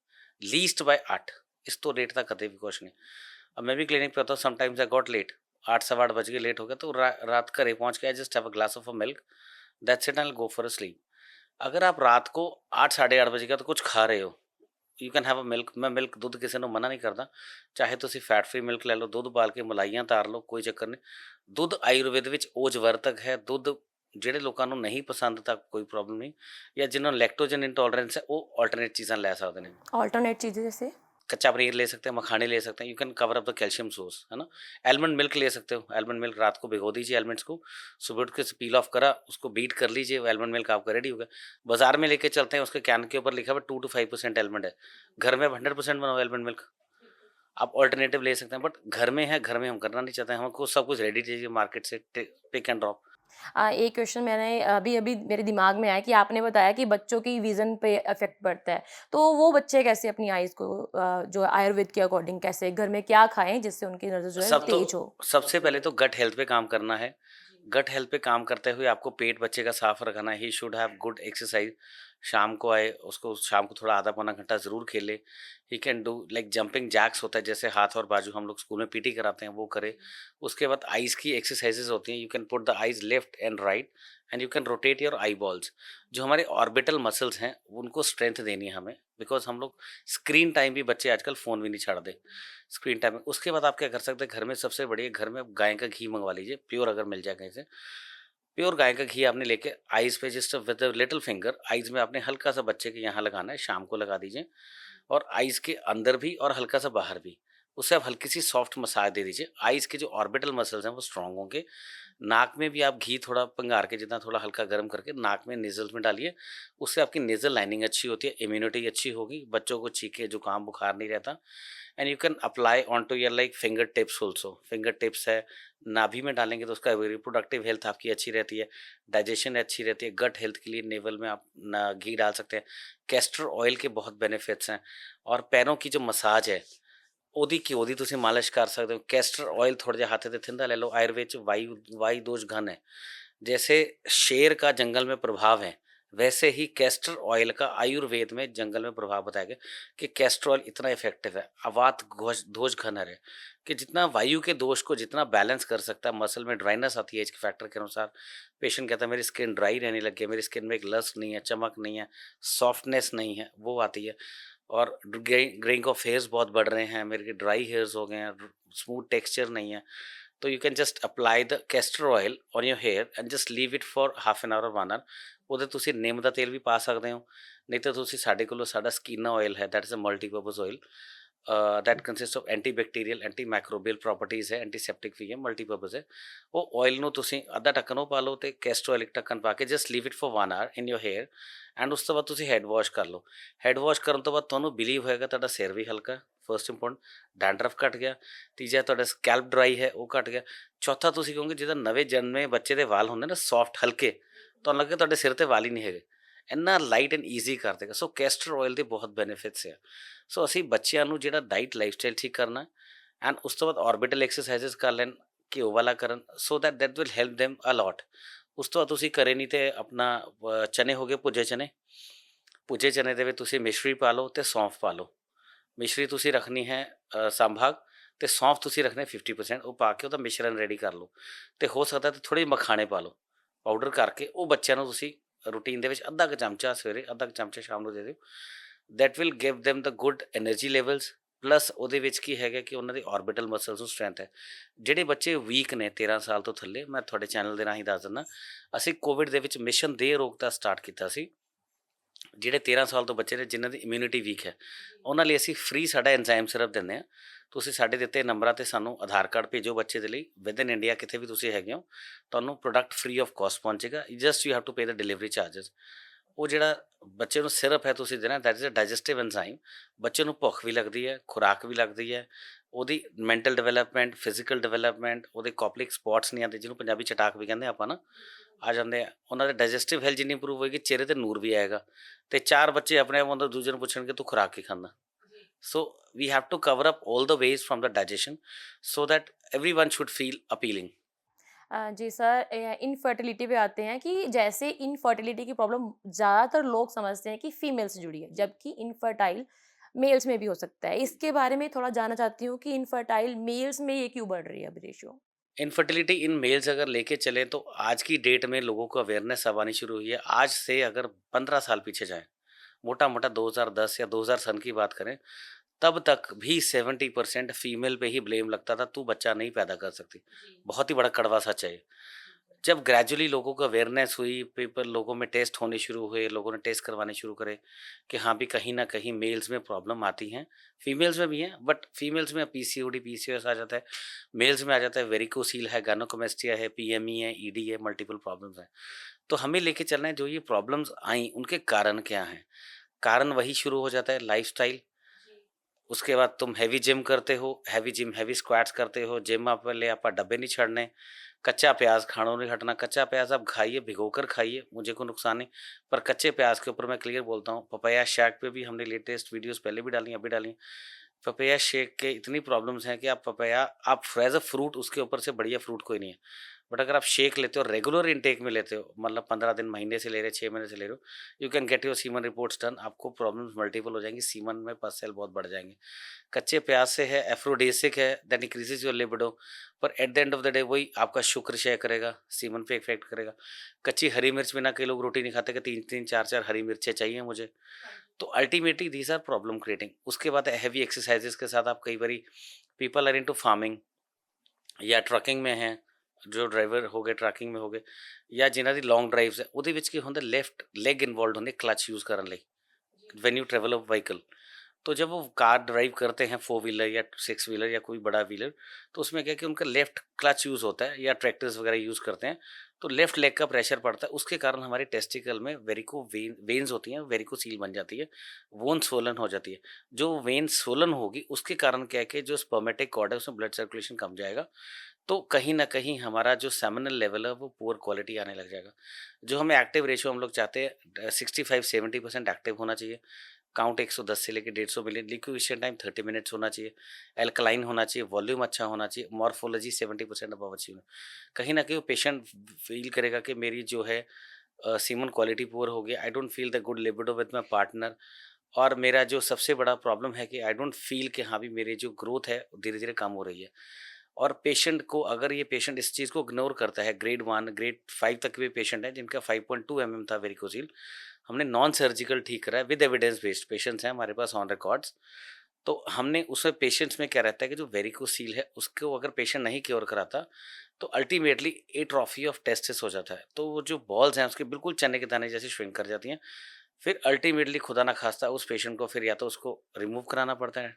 लीस्ट बाय 8। इस तो लेट तक कभी भी कुछ नहीं। अब मैं भी क्लिनिक पे होता हूँ, समटाइम्स आई गॉट लेट, 8 सवा 8 बज गए, लेट हो गया, तो रात घरे पहुँच के I just have a glass of a milk, that's it, I will go for a slip. अगर आप रात को 8 साढ़े 8 बजे का तो कुछ खा रहे हो, you can have a milk. मैं मिल्क दुੱਧ ਕਿਸੇ ਨੂੰ ਮਨਾ ਨਹੀਂ ਕਰਦਾ, ਚਾਹੇ ਤੁਸੀਂ ਫੈਟ ਫ੍ਰੀ ਮਿਲਕ ਲੈ ਲਓ, ਦੁੱਧ ਉਬਾਲ ਕੇ ਮਲਾਈਆਂ ਤਾਰ ਲਓ, ਕੋਈ ਚੱਕਰ ਨਹੀਂ। ਦੁੱਧ ਆਯੁਰਵੇਦ ਵਿੱਚ ਓਜਵਰਤਕ ਹੈ। ਦੁੱਧ ਜਿਹੜੇ ਲੋਕਾਂ ਨੂੰ ਨਹੀਂ ਪਸੰਦ ਤਾਂ ਕੋਈ ਪ੍ਰੋਬਲਮ ਨਹੀਂ, ਜਾਂ ਜਿਨ੍ਹਾਂ ਨੂੰ ਲੈਕਟੋਜਨ ਇੰਟੋਲरेंस है ਉਹ ਆਲਟਰਨੇਟ ਚੀਜ਼ਾਂ ਲੈ ਸਕਦੇ ਨੇ। ऑल्टरनेट चीज़ें जैसे? कच्चा पनीर ले सकते हैं, मखाने ले सकते हैं, you can cover up the calcium source, है ना। एलमंड मिल्क ले सकते हो, एलमंड मिल्क रात को भिगो दीजिए एलमंड्स को, सुबह उठ के पील ऑफ करा, उसको बीट कर लीजिए, एलमंड मिल्क आपका रेडी हो गया। बाजार में लेके चलते हैं, उसके कैन के ऊपर लिखा हुआ 2 to 5% एलमंड है। घर में आप 100% बनाओ एलमंड मिल्क। आप ऑल्टरनेटिव ले सकते हैं, बट घर में है, घर में हम करना नहीं चाहते हैं, हमको सब कुछ रेडी चाहिए मार्केट से, पिक एंड ड्रॉप। एक क्वेश्चन मैंने अभी-अभी मेरे दिमाग में आया कि आपने बताया कि बच्चों की विज़न पे इफ़ेक्ट पड़ता है। तो वो बच्चे कैसे अपनी आइज़ को जो आयुर्वेद के अकॉर्डिंग कैसे घर में क्या खाएँ जिससे उनकी नज़र जो है सब तो तेज़ हो? सबसे पहले तो गट हेल्थ पे काम करना है। गट हेल्थ पे काम करते हुए आपको पेट बच्चे का साफ रखना है। He should have good exercise. शाम को आए, उसको शाम को थोड़ा आधा पौना घंटा ज़रूर खेले। He can do like jumping jacks होता है, जैसे हाथ और बाजू हम लोग स्कूल में पीटी कराते हैं, वो करे। उसके बाद आइज़ की एक्सरसाइजेज होती हैं। You can put the eyes left and right and you can rotate your I balls. जो हमारे ऑर्बिटल मसल्स हैं उनको स्ट्रेंथ देनी है हमें, बिकॉज हम लोग स्क्रीन टाइम भी, बच्चे आजकल फ़ोन भी नहीं छोड़ते स्क्रीन टाइम में। उसके बाद आप क्या कर सकते हैं, घर में सबसे बढ़िया, घर में गाय का घी मंगवा लीजिए, प्योर अगर मिल जाए कहीं से। प्योर गाय का घी आपने लेके आइज़ पे just with little finger, eyes में आपने हल्का सा बच्चे के यहाँ लगाना है, शाम को लगा दीजिए, और आइज़ के अंदर भी और हल्का सा बाहर भी। उससे आप हल्की सी सॉफ्ट मसाज दे दीजिए। आइज़ के जो ऑर्बिटल मसल्स हैं वो स्ट्रांग होंगे। नाक में भी आप घी थोड़ा पंगार के, जितना थोड़ा हल्का गर्म करके नाक में, नेज़ल्स में डालिए। उससे आपकी नेज़ल लाइनिंग अच्छी होती है, इम्यूनिटी अच्छी होगी, बच्चों को छींके जुकाम बुखार नहीं रहता। And you can apply on to your like finger tips also. Finger tips है, नाभि में डालेंगे तो उसका रिप्रोडक्टिव हेल्थ आपकी अच्छी रहती है, डाइजेशन अच्छी रहती है। गट हेल्थ के लिए नेवल में आप घी डाल सकते हैं। कैस्टर ऑयल के बहुत बेनिफिट्स हैं। और पैरों की जो मसाज है, ਉਹਦੀ ਘਿਓ ਦੀ ਤੁਸੀਂ ਮਾਲਿਸ਼ ਕਰ ਸਕਦੇ ਹੋ। ਕੈਸਟਰ ऑयल थोड़ा ਜਿਹਾ ਹੱਥ ਤੇ ਥਿੰਦਾ ਲੈ ਲਓ। आयुर्वेद ਚ वायु दोष घन है, जैसे शेर का जंगल में प्रभाव है, वैसे ही कैस्टर ऑयल का आयुर्वेद में जंगल में प्रभाव बताया गया कि कैस्टर ऑयल इतना इफेक्टिव है। अवात दोष घन है कि जितना वायु के दोष को जितना बैलेंस कर सकता है। मसल में ड्राइनेस आती है एज के फैक्टर के अनुसार। पेशेंट कहता है मेरी स्किन ड्राई रहने लगी है, मेरी स्किन में एक लस्क नहीं है, चमक नहीं है, सॉफ्टनेस नहीं है, वो आती है। और ग्रेइंग ऑफ हेयर्स बहुत बढ़ रहे हैं, मेरे के ड्राई हेयर्स हो गए हैं, स्मूथ टेक्सचर नहीं है। तो you can just apply the castor oil on your hair and just leave it for half an hour or 1 hour. ਉਹਦੇ ਤੁਸੀਂ ਨਿੰਮ ਦਾ ਤੇਲ ਵੀ ਪਾ ਸਕਦੇ ਹੋ, ਨਹੀਂ ਤਾਂ ਤੁਸੀਂ ਸਾਡੇ ਕੋਲੋਂ ਸਾਡਾ ਸਕੀਨਾ ਆਇਲ ਹੈ, that is a multipurpose oil that consist of anti bacterial anti microbial properties है, एंटीसैप्टिक भी है, मल्टीपर्पज़ है। वो ऑयल ਨੂੰ ਤੁਸੀਂ ਅੱਧਾ ਢੱਕਣ ਉਹ ਪਾ ਲਓ ਤੇ ਕੈਸਟਰ ਆਇਲ ਇੱਕ ਢੱਕਣ ਪਾ ਕੇ just leave it for 1 hour in your hair and ਉਸ ਤੋਂ ਬਾਅਦ ਤੁਸੀਂ ਹੈਡ ਵਾਸ਼ ਕਰ ਲਓ। ਹੈਡ ਵਾਸ਼ ਕਰਨ ਤੋਂ ਬਾਅਦ ਤੁਹਾਨੂੰ ਬਿਲੀਵ ਹੋਏਗਾ ਤੁਹਾਡਾ ਸਿਰ ਵੀ ਹਲਕਾ, ਫਰਸਟ ਇੰਪੋਰਟੈਂਟ ਡੈਂਡਰਫ ਘਟ ਗਿਆ, ਤੀਜਾ ਤੁਹਾਡਾ ਸਕੈਲਪ ਡਰਾਈ ਹੈ ਉਹ ਘਟ ਗਿਆ, ਚੌਥਾ ਤੁਸੀਂ ਕਹੋਗੇ ਜਿਹਦਾ ਨਵੇਂ ਜਨਮੇ ਬੱਚੇ ਦੇ ਵਾਲ ਹੁੰਦੇ ਨਾ ਸੌਫਟ ਹਲਕੇ, ਤੁਹਾਨੂੰ ਲੱਗੇ ਤੁਹਾਡੇ ਸਿਰ ਤੇ ਵਾਲ ਹੀ ਨਹੀਂ ਹੈਗੇ, ਇੰਨਾ ਲਾਈਟ ਐਂਡ ਈਜ਼ੀ ਕਰ ਦੇਗਾ। ਸੋ ਕੈਸਟਰ ਆਇਲ ਦੇ ਬਹੁਤ ਬੈਨੀਫਿਟਸ ਆ। ਸੋ ਅਸੀਂ ਬੱਚਿਆਂ ਨੂੰ ਜਿਹੜਾ ਡਾਈਟ ਲਾਈਫਸਟਾਈਲ ਠੀਕ ਕਰਨਾ ਐਂਡ ਉਸ ਤੋਂ ਬਾਅਦ ਔਰਬਿਟਲ ਐਕਸਰਸਾਈਜ਼ਸ ਕਰ ਲੈਣ, ਘਿਓ ਵਾਲਾ ਕਰਨ, so that will help them ਅ ਲੋਟ। ਉਸ ਤੋਂ ਬਾਅਦ ਤੁਸੀਂ ਕਰੇ ਨਹੀਂ ਤੇ ਆਪਣਾ ਚਨੇ ਹੋ ਗਏ ਭੁੱਜੇ ਚਨੇ, ਭੁੱਜੇ ਚਨੇ ਦੇ ਵਿੱਚ ਤੁਸੀਂ ਮਿਸ਼ਰੀ ਪਾ ਲਓ ਤੇ ਸੌਂਫ ਪਾ ਲਓ। ਮਿਸ਼ਰੀ ਤੁਸੀਂ ਰੱਖਣੀ ਹੈ ਸੰਭਾਗ ਤੇ ਸੌਂਫ ਤੁਸੀਂ ਰੱਖਣੇ 50%, ਉਹ ਪਾ ਕੇ ਉਹਦਾ ਮਿਸ਼ਰਣ ਰੈਡੀ ਕਰ ਲਓ ਤੇ ਹੋ ਸਕਦਾ ਤੇ ਥੋੜ੍ਹੇ ਮਖਾਣੇ ਪਾ ਲਓ ਪਾਊਡਰ ਕਰਕੇ, ਉਹ ਬੱਚਿਆਂ ਨੂੰ ਤੁਸੀਂ ਰੂਟੀਨ ਦੇ ਵਿੱਚ ਅੱਧਾ ਕੁ ਚਮਚਾ ਸਵੇਰੇ ਅੱਧਾ ਕੁ ਚਮਚਾ ਸ਼ਾਮ ਨੂੰ ਦੇ ਦਿਓ। That will give them the good energy levels plus ਉਹਦੇ ਵਿੱਚ ਕੀ ਹੈਗਾ ਕਿ ਉਹਨਾਂ ਦੇ ਔਰਬਿਟਲ ਮਸਲਸ ਨੂੰ ਸਟਰੈਂਥ ਹੈ। ਜਿਹੜੇ ਬੱਚੇ ਵੀਕ ਨੇ 13 ਸਾਲ ਤੋਂ ਥੱਲੇ, ਮੈਂ ਤੁਹਾਡੇ ਚੈਨਲ ਦੇ ਰਾਹੀਂ ਦੱਸ ਦਿੰਦਾ, ਅਸੀਂ ਕੋਵਿਡ ਦੇ ਵਿੱਚ ਮਿਸ਼ਨ ਦੇ ਰੋਗਤਾ ਸਟਾਰਟ ਕੀਤਾ ਸੀ। ਜਿਹੜੇ 13 ਸਾਲ ਤੋਂ ਬੱਚੇ ਨੇ ਜਿਨ੍ਹਾਂ ਦੀ ਇਮਿਊਨਿਟੀ ਵੀਕ ਹੈ ਉਹਨਾਂ ਲਈ ਅਸੀਂ ਫ੍ਰੀ ਸਾਡਾ ਐਨਜ਼ਾਈਮ ਸਿਰਪ ਦਿੰਦੇ ਹਾਂ। ਤੁਸੀਂ ਸਾਡੇ ਦਿੱਤੇ ਨੰਬਰਾਂ 'ਤੇ ਸਾਨੂੰ ਆਧਾਰ ਕਾਰਡ ਭੇਜੋ ਬੱਚੇ ਦੇ ਲਈ, ਵਿਦ ਇਨ ਇੰਡੀਆ ਕਿਤੇ ਵੀ ਤੁਸੀਂ ਹੈਗੇ ਹੋ ਤੁਹਾਨੂੰ ਪ੍ਰੋਡਕਟ ਫ੍ਰੀ ਆਫ ਕੋਸਟ ਪਹੁੰਚੇਗਾ, just you have to pay the delivery charges. ਉਹ ਜਿਹੜਾ ਬੱਚੇ ਨੂੰ ਸਿਰਪ ਹੈ ਤੁਸੀਂ ਦੇਣਾ, that is a digestive enzyme. ਬੱਚੇ ਨੂੰ ਭੁੱਖ ਵੀ ਲੱਗਦੀ ਹੈ, ਖੁਰਾਕ ਵੀ ਲੱਗਦੀ ਹੈ, ਉਹਦੀ ਮੈਂਟਲ ਡਿਵੈਲਪਮੈਂਟ, ਫਿਜ਼ੀਕਲ ਡਿਵੈਲਪਮੈਂਟ, ਉਹਦੇ ਕੋਪਲਿਕ ਸਪੋਟਸ ਨਹੀਂ ਆਉਂਦੇ ਜਿਹਨੂੰ ਪੰਜਾਬੀ ਚਟਾਕ ਵੀ ਕਹਿੰਦੇ ਆਪਾਂ ਨਾ, ਆ ਜਾਂਦੇ ਆ। ਉਹਨਾਂ ਦੇ ਡਾਈਜੈਸਟਿਵ ਹੈਲਥ ਜਿੰਨੀ ਇੰਪਰੂਵ ਹੋਏਗੀ ਚਿਹਰੇ 'ਤੇ ਨੂਰ ਵੀ ਆਏਗਾ ਤੇ 4 ਬੱਚੇ ਆਪਣੇ ਆਪ ਅੰਦਰ ਦੂਜੇ ਨੂੰ ਪੁੱਛਣਗੇ ਤੂੰ ਖੁਰਾਕ ਕੀ ਖਾਂਦਾ। So we have to cover up all the ways from the digestion so that everyone should feel appealing। जी सर, इनफर्टिलिटी पे आते हैं कि जैसे इनफर्टिलिटी की प्रॉब्लम ज़्यादातर लोग समझते हैं कि फीमेल से जुड़ी है, जबकि इनफर्टाइल मेल्स में भी हो सकता है। इसके बारे में थोड़ा जानना चाहती हूँ कि इनफर्टाइल मेल्स में ये क्यों बढ़ रही है अभी रेशियो? इनफर्टिलिटी इन मेल्स अगर लेके चलें तो आज की डेट में लोगों को अवेयरनेस अब आनी शुरू हुई है। आज से अगर 15 साल पीछे जाएं, मोटा मोटा 2010 या 2000 सन की बात करें, तब तक भी 70% फीमेल पे ही ब्लेम लगता था, तू बच्चा नहीं पैदा कर सकती। बहुत ही बड़ा कड़वा सच है ये। जब ग्रेजुअली लोगों को अवेयरनेस हुई, पीपल लोगों में टेस्ट होने शुरू हुए, लोगों ने टेस्ट करवाने शुरू करे कि हाँ भी कहीं ना कहीं मेल्स में प्रॉब्लम आती हैं, फीमेल्स में भी हैं, बट फीमेल्स में पीसीओडी पीसीओएस आ जाता है, मेल्स में आ जाता है वेरिकोसील है, गायनोकोमेस्टिया है, पीएमई है, ईडी है, मल्टीपल प्रॉब्लम्स हैं। तो हमें लेके चलना है जो ये प्रॉब्लम्स आई उनके कारण क्या हैं। कारण वही शुरू हो जाता है लाइफस्टाइल। उसके बाद तुम हैवी जिम करते हो, हैवी स्क्वाट्स करते हो, जिम आप वाले आप डब्बे नहीं छड़ने, कच्चा प्याज खानों नहीं हटना। कच्चा प्याज आप खाइए, भिगोकर खाइए, मुझे कोई नुकसान नहीं, पर कच्चे प्याज के ऊपर मैं क्लियर बोलता हूँ। पपाया शेक पे भी हमने लेटेस्ट वीडियोस पहले भी डाली, अभी डाली। पपाया शेक के इतनी प्रॉब्लम्स हैं कि आप पपाया आप एज अ फ्रूट, उसके ऊपर से बढ़िया फ्रूट कोई नहीं है। बट अगर आप शेक लेते हो, रेगुलर इनटेक में लेते हो, मतलब 15 दिन महीने से ले रहे, 6 महीने से ले रहे हो, you can get your semen reports done. आपको प्रॉब्लम्स मल्टीपल हो जाएंगी, सीमन में पस सेल बहुत बढ़ जाएंगे। कच्चे प्याज से है, एफ्रोडेसिक है, दैट इंक्रीजेज योर लिबिडो, पर at the end of the day वही आपका शुक्र क्षय करेगा, सीमन पे इफेक्ट करेगा। कच्ची हरी मिर्च बिना कई लोग रोटी नहीं खाते कि 3-3 4-4 हरी मिर्चें चाहिए मुझे। तो ultimately these are problem creating. उसके बाद हैवी एक्सरसाइजेस के साथ आप कई बारी पीपल आर इनटू फार्मिंग या ट्रकिंग में हैं, जो ड्राइवर हो गए ट्रकिंग में हो गए, या जिन्हां दी लॉन्ग ड्राइव्स है ਉਹਦੇ ਵਿੱਚ ਕੀ ਹੁੰਦਾ, लेफ्ट लेग इन्वॉल्व होंगे क्लच यूज़ करने ਲਈ when you travel a vehicle. तो जब वो कार ड्राइव करते हैं 4 व्हीलर या 6 व्हीलर या कोई बड़ा व्हीलर, तो उसमें क्या है कि उनका लेफ्ट क्लच यूज़ होता है, या ट्रैक्टर्स वगैरह यूज़ करते हैं, तो लेफ्ट लेग का प्रेशर पड़ता है। उसके कारण हमारी टेस्टिकल में वेन्स होती हैं, वेरिकोसील बन जाती है, वोन स्वोलन हो जाती है। जो वेन स्वोलन होगी उसके कारण क्या है कि जो स्पर्मेटिक कॉर्ड है उसमें ब्लड सर्कुलेशन कम जाएगा, तो कहीं ना कहीं हमारा जो सेमिनल लेवल है वो पुअर क्वालिटी आने लग जाएगा। जो हमें एक्टिव रेशियो हम लोग चाहते हैं 65-70% एक्टिव होना चाहिए। काउंट 110 से लेकर 150 मिलियन, लिक्विडेशन टाइम 30 मिनट्स होना चाहिए, एल्कलाइन होना चाहिए, वॉल्यूम अच्छा होना चाहिए, मॉर्फोलॉजी 70% अबव अचीव। कहीं ना कहीं वो पेशेंट फील करेगा कि मेरी जो है सीमन क्वालिटी पुअर हो गया, I don't feel the good libido with my partner, और मेरा जो सबसे बड़ा प्रॉब्लम है कि आई डोंट फील कि हाँ भी मेरी जो ग्रोथ है धीरे धीरे कम हो रही है। और पेशेंट को, अगर ये पेशेंट इस चीज़ को इग्नोर करता है, ग्रेड 1 ग्रेड 5 तक भी पेशेंट है जिनका 5.2 mm था वेरिकोसील, हमने नॉन सर्जिकल ठीक करा है, विद एविडेंस बेस्ड पेशेंट्स हैं हमारे पास ऑन रिकॉर्ड्स। तो हमने उसमें पेशेंट्स में क्या रहता है कि जो वेरिकोसील है उसको अगर पेशेंट नहीं क्योर कराता तो अल्टीमेटली एट्रोफी ऑफ टेस्टिस हो जाता है। तो वो जो बॉल्स हैं उसके बिल्कुल चने के दाने जैसे श्रिंक कर जाती हैं। फिर अल्टीमेटली खुदा ना खास्ता उस पेशेंट को फिर या तो उसको रिमूव कराना पड़ता है।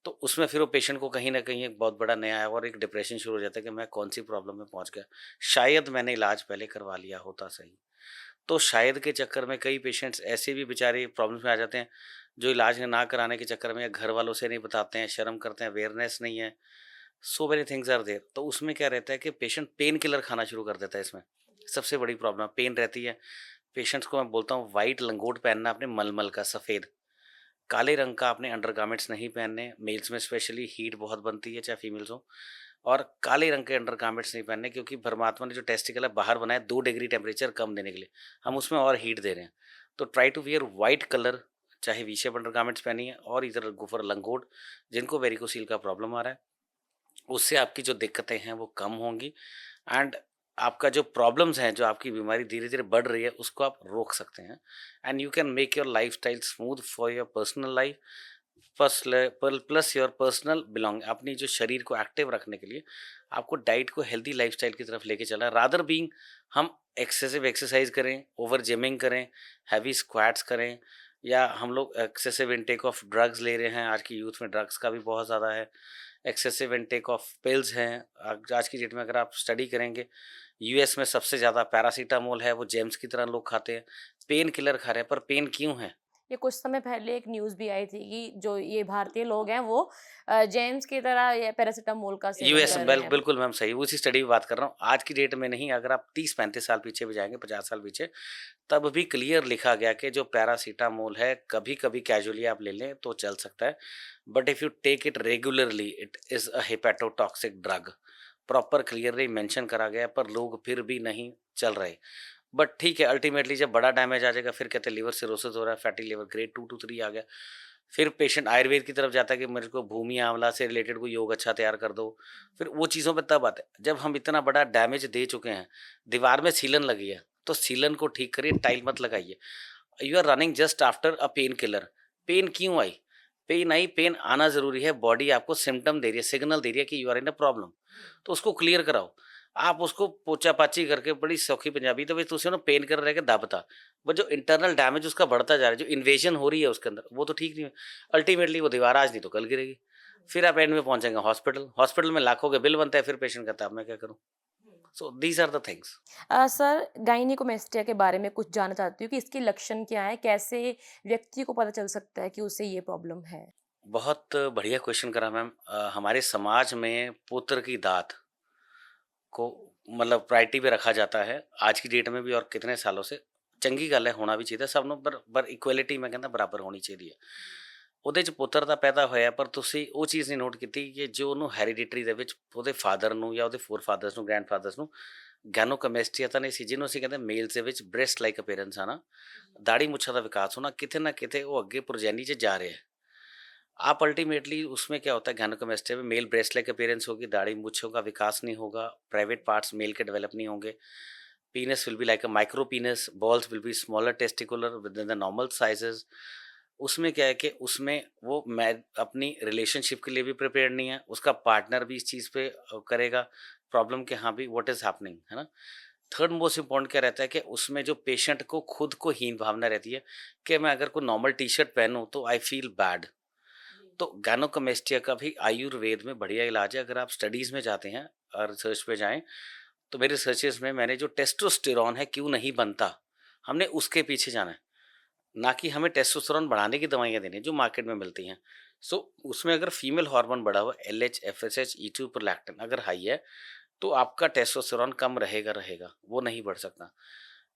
तो उसमें फिर वो पेशेंट को कहीं न कहीं एक बहुत बड़ा नया और एक डिप्रेशन शुरू हो जाता है कि मैं कौन-सी प्रॉब्लम में पहुँच गया। शायद मैंने इलाज पहले करवा लिया होता सही। तो शायद के चक्कर में कई पेशेंट्स ऐसे भी बेचारे प्रॉब्लम्स में आ जाते हैं, जो इलाज ना कराने के चक्कर में या घर वालों से नहीं बताते हैं, शर्म करते हैं, अवेयरनेस नहीं है। So many things are there. तो उसमें क्या रहता है कि पेशेंट पेन किलर खाना शुरू कर देता है इसमें। सबसे बड़ी प्रॉब्लम पेन रहती है। पेशेंट्स को मैं बोलता हूँ व्हाइट लंगोट पहनना आपने मलमल का सफ़ेद। काले रंग का आपने अंडरगारमेंट्स नहीं पहनने, मेल्स में स्पेशली हीट बहुत बनती है चाहे फीमेल्स हो। और काले रंग के अंडरगारमेंट्स नहीं पहनने क्योंकि परमात्मा ने जो टेस्टिकल है बाहर बनाया 2 डिग्री टेम्परेचर कम देने के लिए, हम उसमें और हीट दे रहे हैं। तो try to wear white colour, चाहे वी शेप अंडरगारमेंट्स पहनिए और इधर गो फॉर लंगोट। जिनको वेरिकोसील का प्रॉब्लम आ रहा है, उससे आपकी जो दिक्कतें हैं वो कम होंगी एंड आपका जो प्रॉब्लम्स हैं, जो आपकी बीमारी धीरे-धीरे बढ़ रही है, उसको आप रोक सकते हैं and you can make your lifestyle smooth for your personal life plus your personal belong. अपनी जो शरीर को एक्टिव रखने के लिए आपको डाइट को हेल्दी लाइफस्टाइल की तरफ लेके चलना है रादर बीइंग हम एक्सेसिव एक्सरसाइज करें, ओवर जिमिंग करें, हैवी स्क्वाट्स करें या हम लोग एक्सेसिव इनटेक ऑफ ड्रग्स ले रहे हैं। आज की यूथ में ड्रग्स का भी बहुत ज़्यादा है। एक्सेसिव इनटेक ऑफ पिल्स हैं। आज की डेट में अगर आप स्टडी करेंगे, यूएस में सबसे ज़्यादा पैरासीटामोल है, वो जेम्स की तरह लोग खाते हैं। पेन किलर खा रहे हैं, पर पेन क्यों है? ये कुछ समय पहले एक न्यूज़ भी आई थी कि जो ये भारतीय लोग हैं वो जेम्स की तरह ये पैरासिटामोल का सेवन यूएस कर रहे हैं। बिल्कुल मैम सही, उसी स्टडी की बात कर रहा हूँ। आज की डेट में नहीं, अगर आप 30-35 साल पीछे भी जाएँगे, 50 साल पीछे, तब भी क्लियर लिखा गया कि जो पैरासिटामोल है, कभी-कभी कैज़ुअली आप ले लें तो चल सकता है। But if you take it regularly, it is a hepatotoxic drug. Proper clearly mention करा गया है, पर लोग फिर भी नहीं चल रहे। बट ठीक है, अल्टीमेटली जब बड़ा डैमेज आ जाएगा, फिर कहते हैं लिवर सिरोसिस हो रहा है, फैटी लिवर ग्रेड 2 टू 3 आ गया। फिर पेशेंट आयुर्वेद की तरफ जाता है कि मेरे को भूमि आंवला से रिलेटेड कोई योग अच्छा तैयार कर दो। फिर वो चीज़ों पे तब आते हैं, जब हम इतना बड़ा डैमेज दे चुके हैं, दीवार में सीलन लगी है, तो सीलन को ठीक करिए, टाइल मत लगाइए। You are running just after a pain killer. Pain क्यों आई? पेन आई, पेन आना ज़रूरी है, बॉडी आपको सिम्पटम दे रही है, सिग्नल दे रही है कि you are in a problem, तो उसको क्लियर कराओ। आप उसको पोछा-पाछी करके बड़ी सौखी पंजाबी तो तुसी उन्हें पेन कर रह के दबता। बट जो इंटरनल डैमेज उसका बढ़ता जा रहा है, जो इन्वेजन हो रही है उसके अंदर, वो तो ठीक नहीं है। अल्टीमेटली वो दीवार आज नहीं तो कल गिरेगी। फिर आप एंड में पहुँचेंगे हॉस्पिटल। हॉस्पिटल में लाखों के बिल बनते हैं, फिर पेशेंट कहता है अब मैं क्या करूँ? So these are the things. Sir gynaecomastia के बारे में कुछ जानना चाहती हूँ कि इसके लक्षण क्या हैं? कैसे व्यक्ति को पता चल सकता है कि उसे ये प्रॉब्लम है? बहुत बढ़िया क्वेश्चन करा मैम। हमारे समाज में पुत्र की दात को मतलब प्रायोरिटी पे रखा जाता है आज की डेट में भी और कितने सालों से। ਚੰਗੀ ਗੱਲ ਹੈ, ਹੋਣਾ ਵੀ ਚਾਹੀਦਾ ਸਭ ਨੂੰ, ਪਰ ਇਕੁਐਲਿਟੀ ਮੈਂ ਕਹਿੰਦਾ ਬਰਾਬਰ ਹੋਣੀ ਚਾਹੀਦੀ ਹੈ। ਉਹਦੇ 'ਚ ਪੁੱਤਰ ਤਾਂ ਪੈਦਾ ਹੋਇਆ, ਪਰ ਤੁਸੀਂ ਉਹ ਚੀਜ਼ ਨਹੀਂ ਨੋਟ ਕੀਤੀ ਕਿ ਜੋ ਉਹਨੂੰ ਹੈਰੀਡਿਟਰੀ ਦੇ ਵਿੱਚ ਉਹਦੇ ਫਾਦਰ ਨੂੰ ਜਾਂ ਉਹਦੇ ਫੋਰਫਾਦਰਸ ਨੂੰ, ਗ੍ਰੈਂਡਫਾਦਰਸ ਨੂੰ ਗੈਨੋਕਮੈਸਟਰੀਆ ਤਾਂ ਨਹੀਂ ਸੀ, ਜਿਹਨੂੰ ਅਸੀਂ ਕਹਿੰਦੇ ਮੇਲਸ ਦੇ ਵਿੱਚ ਬ੍ਰੈਸਟ ਲਾਈਕ ਅਪੀਅਰੈਂਸ ਆਣਾ, ਦਾੜੀ ਮੁੱਛਾਂ ਦਾ ਵਿਕਾਸ ਹੋਣਾ, ਕਿਤੇ ਨਾ ਕਿਤੇ ਉਹ ਅੱਗੇ ਪ੍ਰੋਜੈਨੀ 'ਚ ਜਾ ਰਿਹਾ है। आप अल्टीमेटली उसमें क्या होता है, गैनोकोमेस्टिया में मेल ब्रेस्ट लाइक अपीयरेंस होगी, दाढ़ी मूंछों का विकास नहीं होगा, प्राइवेट पार्ट्स मेल के डेवलप नहीं होंगे, penis will be like a micro penis, balls will be smaller testicular within the normal sizes। उसमें क्या है कि उसमें वो मैं अपनी रिलेशनशिप के लिए भी प्रिपेयर नहीं है, उसका पार्टनर भी इस चीज़ पे करेगा प्रॉब्लम कि हाँ भी व्हाट इज़ हैपनिंग, है ना। थर्ड मोस्ट इम्पॉर्टेंट क्या रहता है कि उसमें जो पेशेंट को खुद को हीन भावना रहती है कि मैं अगर कोई नॉर्मल टी शर्ट पहनूँ तो आई फील बैड। तो गैनोकोमेस्टिया का भी आयुर्वेद में बढ़िया इलाज है। अगर आप स्टडीज़ में जाते हैं और रिसर्च पे जाएँ, तो मेरे रिसर्चेज़ में मैंने जो टेस्टोस्टेरॉन है क्यों नहीं बनता, हमने उसके पीछे जाना है, ना कि हमें टेस्टोस्टेरॉन बढ़ाने की दवाइयाँ देनी हैं जो मार्केट में मिलती हैं। सो उसमें अगर फीमेल हार्मोन बढ़ा हुआ एलएच, एफएसएच, ई2 प्रोलैक्टिन अगर हाई है, तो आपका टेस्टोस्टेरॉन कम रहेगा, वो नहीं बढ़ सकता।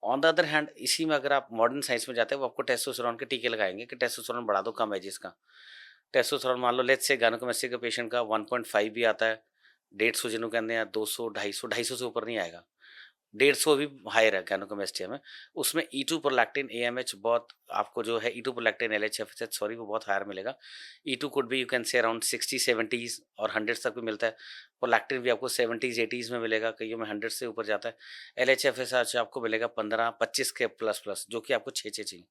ऑन द अदर हैंड इसी में अगर आप मॉडर्न साइंस में जाते हैं, वो आपको टेस्टोस्टेरॉन के टीके लगाएँगे कि टेस्टोस्टेरॉन बढ़ा दो, कम है जिसका। टेस्टोस्टेरोन मान लो लेट्स से गायनेकोमेस्टिया के पेशेंट का 1.5 भी आता है, 150 जिन्हों कहते हैं, 200, 250 से ऊपर नहीं आएगा। 150 भी हायर है गायनेकोमेस्टिया में। उसमें ई2 प्रोलैक्टिन, एएमएच बहुत आपको जो है ई2 प्रोलैक्टिन, एलएचएफएच सॉरी वो बहुत हायर मिलेगा। E2 could be you can say around 60-70s और 100 तक भी मिलता है। प्रोलैक्टिन भी आपको 70s-80s में मिलेगा, कईयों में 100 से ऊपर जाता है। एलएचएफएच आपको मिलेगा 15-25 के प्लस प्लस, जो कि आपको 6-6 चाहिए।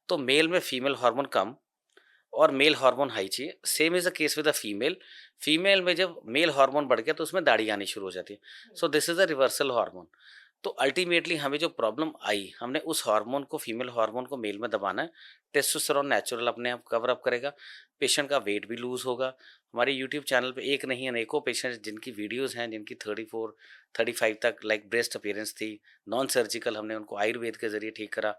तो मेल में फीमेल हार्मोन कम और मेल हार्मोन हाई चाहिए। Same is the case with the female. Female में जब मेल हार्मोन बढ़ गया तो उसमें दाढ़ी आनी शुरू हो जाती है। So this is a reversal hormone. तो अल्टीमेटली हमें जो प्रॉब्लम आई, हमने उस हार्मोन को, फीमेल हार्मोन को मेल में दबाना है। टेस्टोस्टेरोन नेचुरल अपने आप कवर अप करेगा, पेशेंट का वेट भी लूज़ होगा। हमारे यूट्यूब चैनल पे एक नहीं अनेकों पेशेंट्स जिनकी वीडियोज़ हैं, जिनकी 34, 35 तक लाइक ब्रेस्ट अपीयरेंस थी, नॉन सर्जिकल, हमने उनको आयुर्वेद के ज़रिए ठीक करा।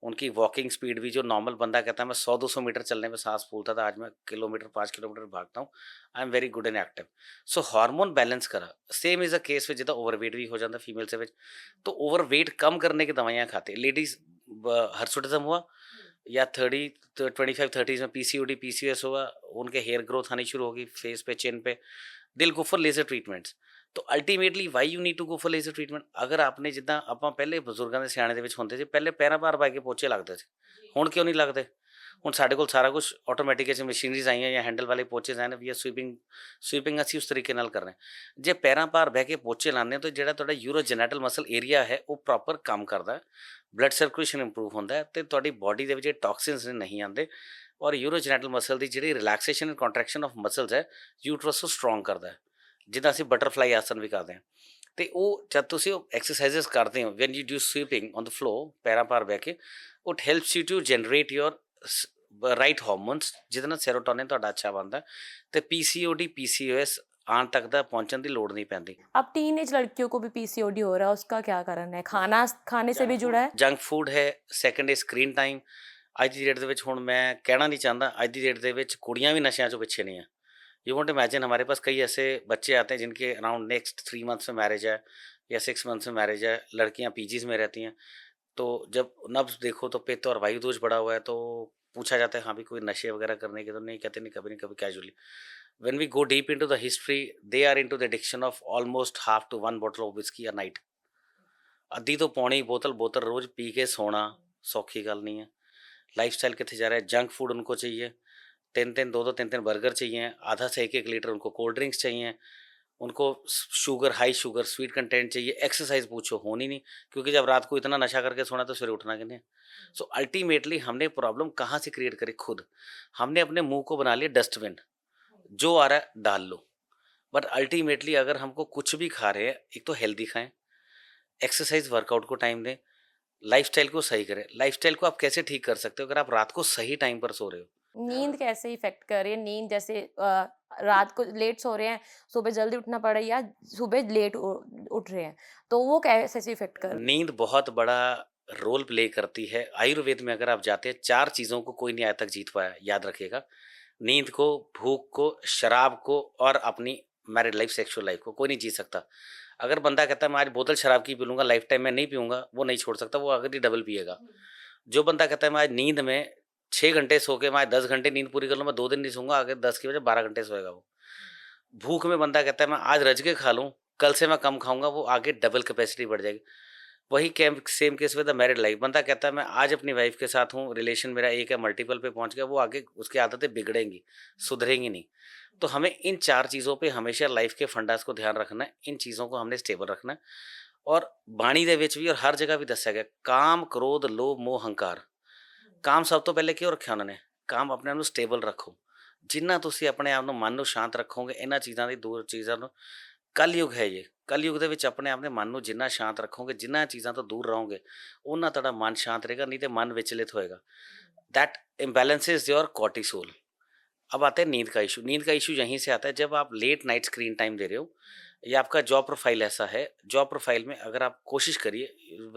उनकी वॉकिंग स्पीड भी, जो नॉर्मल बंदा कहता है मैं 100-200 मीटर चलने में साँस फूलता था, आज मैं किलोमीटर 5 किलोमीटर भागता हूँ। I am very good and active. So hormone balance करा। Same is a case which जिद्दां ओवरवेट भी हो जाता फीमेल दे विच। तो ओवरवेट कम करने की दवाइयाँ खाते लेडीज़, हिर्सुटिज़म हुआ या 30 25-30s में पीसीओडी, पीसीओएस हुआ, उनके हेयर ग्रोथ आनी शुरू होगी फेस पे, चिन पे, they will go for laser treatments. तो ultimately why you need to go for laser treatment? अगर आपने जिੱਦਾਂ ਆਪਾਂ ਪਹਿਲੇ ਬਜ਼ੁਰਗਾਂ ਦੇ ਸਿਆਣੇ ਦੇ ਵਿੱਚ ਹੁੰਦੇ ਸੀ, ਪਹਿਲੇ ਪੈਰਾਂ ਭਾਰ ਪਾ ਕੇ ਪੋਚੇ ਲੱਗਦੇ ਸੀ। ਹੁਣ ਕਿਉਂ ਨਹੀਂ ਲੱਗਦੇ? ਹੁਣ ਸਾਡੇ ਕੋਲ ਸਾਰਾ ਕੁਝ ਆਟੋਮੈਟਿਕ ਚ ਮਸ਼ੀਨਰੀਜ਼ ਆਈਆਂ ਜਾਂ ਹੈਂਡਲ ਵਾਲੇ ਪੋਚੇ ਆਏ ਨੇ, ਵੀ ਆਰ ਸਵੀਪਿੰਗ ਅਸੀਂ ਉਸ ਤਰੀਕੇ ਨਾਲ ਕਰ ਰਹੇ ਹਾਂ। ਜੇ ਪੈਰਾਂ ਭਾਰ ਬਹਿ ਕੇ ਪੋਚੇ ਲਾਉਂਦੇ ਹੋ ਤਾਂ ਜਿਹੜਾ ਤੁਹਾਡਾ ਯੂਰੋਜੈਨੇਟਲ ਮਸਲ ਏਰੀਆ ਹੈ ਉਹ ਪ੍ਰੋਪਰ ਕੰਮ ਕਰਦਾ ਹੈ, ਬਲੱਡ ਸਰਕੂਲੇਸ਼ਨ ਇੰਪਰੂਵ ਹੁੰਦਾ ਹੈ ਤੇ ਤੁਹਾਡੀ ਬਾਡੀ ਦੇ ਵਿੱਚ ਟੌਕਸਿਨਸ ਨਹੀਂ ਆਉਂਦੇ। ਔਰ ਯੂਰੋਜੈਨੇਟਲ ਮਸਲ ਦੀ ਜਿਹੜੀ relaxation and contraction of muscles ਹੈ, ਯੂਟਰਸ ਨੂੰ ਸਟਰੋਂਗ ਕਰਦਾ ਹੈ, ਜਿੱਦਾਂ ਅਸੀਂ ਬਟਰਫਲਾਈ ਆਸਨ ਵੀ ਕਰਦੇ ਹਾਂ। ਤੇ ਉਹ ਜਦ ਤੁਸੀਂ ਉਹ ਐਕਸਰਸਾਈਜ਼ਸ ਕਰਦੇ ਹੋ, when you do sweeping on the floor ਪੈਰਾਂ ਭਾਰ ਬਹਿ ਕੇ, it helps you to generate your right hormones, ਜਿਹਦੇ ਨਾਲ ਸੈਰੋਟੋਨਿਨ ਤੁਹਾਡਾ ਅੱਛਾ ਬਣਦਾ ਤੇ ਪੀਸੀਓਡੀ, ਪੀਸੀਓਐਸ ਆਉਣ ਤੱਕ ਦਾ ਪਹੁੰਚਣ ਦੀ ਲੋੜ ਨਹੀਂ ਪੈਂਦੀ। अब टीनेज लड़कियों को भी पीसीओडी हो रहा है, उसका क्या कारण है? खाना खाने से भी जुड़ा है? ਜੰਕ ਫੂਡ ਹੈ, ਸੈਕੰਡ ਹੈ ਸਕਰੀਨ ਟਾਈਮ। ਅੱਜ ਦੀ ਡੇਟ ਦੇ ਵਿੱਚ, ਹੁਣ ਮੈਂ ਕਹਿਣਾ ਨਹੀਂ ਚਾਹੁੰਦਾ, ਅੱਜ ਦੀ ਡੇਟ ਦੇ ਵਿੱਚ ਕੁੜੀਆਂ ਵੀ ਨਸ਼ਿਆਂ 'ਚੋਂ ਪਿੱਛੇ नहीं है। यू वॉन्ट इमेजिन, हमारे पास कई ऐसे बच्चे आते हैं जिनके अराउंड नेक्स्ट 3 मंथ्स में मैरिज है या 6 मंथ्स में मैरिज है, लड़कियां पीजीज में रहती हैं। तो जब नब्ज देखो तो पित्त और वायु दोष बढ़ा हुआ है, तो पूछा जाता है हाँ भी कोई नशे वगैरह करने के, तो नहीं कहते, नहीं कभी casually. When we go deep into the history, they are into the addiction of almost half to 1 bottle of whisky a night. ਅੱਧੀ ਤੋਂ ਪੌਣੀ बोतल रोज पी के सोना सौखी गल नहीं है। लाइफ स्टाइल कितने जा रहा है? जंक फूड उनको चाहिए, 3-3, 2-2, 3-3 बर्गर चाहिए, आधा से 1-1 लीटर उनको कोल्ड ड्रिंक्स चाहिए, उनको sugar, high sugar sweet content चाहिए। एक्सरसाइज पूछो होनी नहीं, क्योंकि जब रात को इतना नशा करके सोना तो सवेरे उठना किन्हें? सो अल्टीमेटली हमने प्रॉब्लम कहाँ से क्रिएट करी? खुद। हमने अपने मुंह को बना लिया डस्टबिन, जो आ रहा है डाल लो। बट अल्टीमेटली अगर हमको कुछ भी खा रहे हैं, एक तो हेल्दी खाएं, एक्सरसाइज वर्कआउट को टाइम दें, लाइफस्टाइल को सही करें। लाइफस्टाइल को आप कैसे ठीक कर सकते हो? अगर आप रात को सही टाइम पर सो रहे हो। नींद कैसे इफ़ेक्ट कर रही है? नींद जैसे रात को लेट सो रहे हैं, सुबह जल्दी उठना पड़ रहा है या सुबह लेट उठ रहे हैं, तो वो कैसे इफ़ेक्ट कर रही नींद बहुत बड़ा रोल प्ले करती है। आयुर्वेद में अगर आप जाते हैं, 4 चीज़ों को कोई नहीं आज तक जीत पाया, याद रखिएगा। नींद को, भूख को, शराब को और अपनी मैरिड लाइफ, सेक्सुअल लाइफ को कोई नहीं जीत सकता। अगर बंदा कहता है मैं आज बोतल शराब की पी लूँगा, लाइफ टाइम में नहीं पीऊँगा, वो नहीं छोड़ सकता, वो अगर ही डबल पिएगा। जो बंदा कहता है मैं आज नींद में 6 घंटे सो के मैं आज 10 घंटे नींद पूरी कर लूँ, मैं 2 दिन नहीं सोऊँगा, आगे 10 की वजह 12 घंटे सोएगा वो। भूख में बंदा कहता है मैं आज रज के खा लूँ, कल से मैं कम खाऊँगा, वो आगे डबल कैपेसिटी बढ़ जाएगी। वही came same case with the married life. बंदा कहता है मैं आज अपनी वाइफ के साथ हूँ, रिलेशन मेरा एक है, मल्टीपल पे पहुँच गया, वो आगे उसकी आदतें बिगड़ेंगी, सुधरेंगी नहीं। तो हमें इन 4 चीज़ों पे हमेशा लाइफ के फंडास को ध्यान रखना है, इन चीज़ों को हमने स्टेबल रखना है। और बाणी दे विच भी और हर जगह भी दस्या गया, काम, क्रोध, लोभ, मोह, हंकार। काम सब तो पहले क्यों रखा उन्होंने? काम अपने आप ਨੂੰ ਸਟੇਬਲ ਰੱਖੋ। ਜਿੰਨਾ ਤੁਸੀਂ ਆਪਣੇ ਆਪ ਨੂੰ, ਮਨ ਨੂੰ ਸ਼ਾਂਤ ਰੱਖੋਗੇ, ਇਹਨਾਂ ਚੀਜ਼ਾਂ ਦੀ ਦੂਰ ਚੀਜ਼ਾਂ ਨੂੰ, ਕਲਯੁਗ ਹੈ ਇਹ, ਕਲਯੁਗ ਦੇ ਵਿੱਚ ਆਪਣੇ ਆਪ ਦੇ ਮਨ ਨੂੰ ਜਿੰਨਾ ਸ਼ਾਂਤ ਰੱਖੋਗੇ, ਜਿੰਨਾ ਚੀਜ਼ਾਂ ਤੋਂ ਦੂਰ ਰਹੋਗੇ, ਉਹਨਾਂ ਤੁਹਾਡਾ ਮਨ ਸ਼ਾਂਤ ਰਹੇਗਾ, नहीं तो मन विचलित होएगा। That imbalances your cortisol. अब आता है नींद का इशू। नींद का इशू यहीं से आता है जब आप लेट नाइट स्क्रीन टाइम दे रहे हो, या आपका जॉब प्रोफाइल ऐसा है। जॉब प्रोफाइल में अगर आप कोशिश करिए,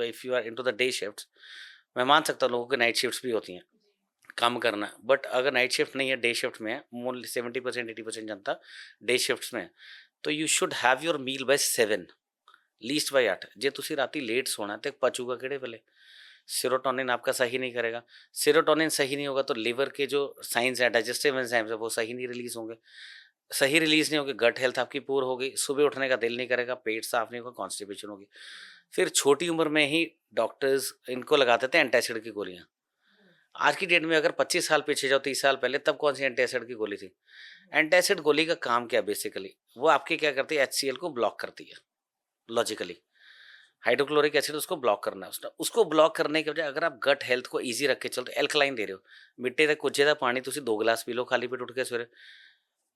if you are into the day shifts, मैं मान सकता हूँ लोगों की नाइट शिफ्ट्स भी होती हैं, काम करना है, बट अगर नाइट शिफ्ट नहीं है, डे शिफ्ट में है, मोस्टली 70% 80% जनता डे शिफ्ट्स में है, तो you should have your meal by 7, least by 8। जे तुसी राती लेट सोना तो पचूगा किहड़े वेले? सेरोटोनिन आपका सही नहीं करेगा। सेरोटोनिन सही नहीं होगा तो लिवर के जो साइंस है, डाइजेस्टिव एंजाइम्स है, वो सही नहीं रिलीज होंगे। सही रिलीज नहीं होगी, गट हेल्थ आपकी पूर होगी, सुबह उठने का दिल नहीं करेगा, पेट साफ नहीं होगा, कॉन्स्टिपेशन होगी। फिर छोटी उम्र में ही डॉक्टर्स इनको लगा देते हैं एंटासिड की गोलियां। आज की डेट में अगर 25 साल पीछे जाओ, 30 साल पहले, तब कौन सी एंटासिड की गोली थी? एंटासिड गोली का काम क्या बेसिकली? वो आपके क्या करती है, HCl को ब्लॉक करती है लॉजिकली। हाइड्रोक्लोरिक एसिड उसको ब्लॉक करना है। उसको ब्लॉक करने के बजाय अगर आप गट हेल्थ को ईज़ी रख के चलते एल्कलाइन दे रहे हो, ਮਿੱਟੀ ਦੇ ਕੁੱਜੇ ਦਾ ਪਾਣੀ ਤੁਸੀਂ 2 ਗਲਾਸ ਪੀ ਲਓ ਖਾਲੀ ਪੇਟ ਉੱਠ ਕੇ ਸਵੇਰੇ,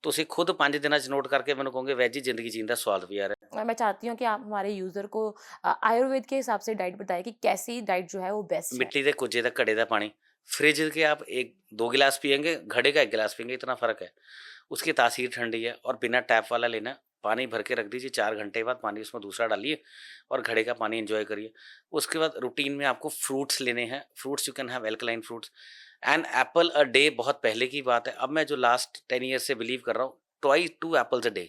ਤੁਸੀਂ ਖੁਦ 5 ਦਿਨਾਂ 'ਚ ਨੋਟ ਕਰਕੇ ਮੈਨੂੰ ਕਹੋਗੇ ਵੈਜ ਹੀ ਜ਼ਿੰਦਗੀ ਜੀਣ ਦਾ ਸਵਾਦ ਵੀ ਆ ਰਿਹਾ। मैं चाहती हूँ कि आप हमारे यूज़र को आयुर्वेद के हिसाब से डाइट बताएँ कि कैसी डाइट जो है वो बेस्ट है? मिट्टी के कुज्जे का घड़े का पानी, फ्रिज के आप 1-2 गिलास पिएँगे, घड़े का 1 गिलास पिएँगे, इतना फ़र्क है। उसकी तासीर ठंडी है और बिना टैप वाला लेना है, पानी भर के रख दीजिए, 4 घंटे बाद पानी उसमें दूसरा डालिए और घड़े का पानी एन्जॉय करिए। उसके बाद रूटीन में आपको फ्रूट्स लेने हैं, fruits you can have alkaline fruits and apple a day बहुत पहले की बात है। अब मैं जो लास्ट 10 ईयर से बिलीव कर रहा हूँ, ट्वाइस 2 एपल्स अ डे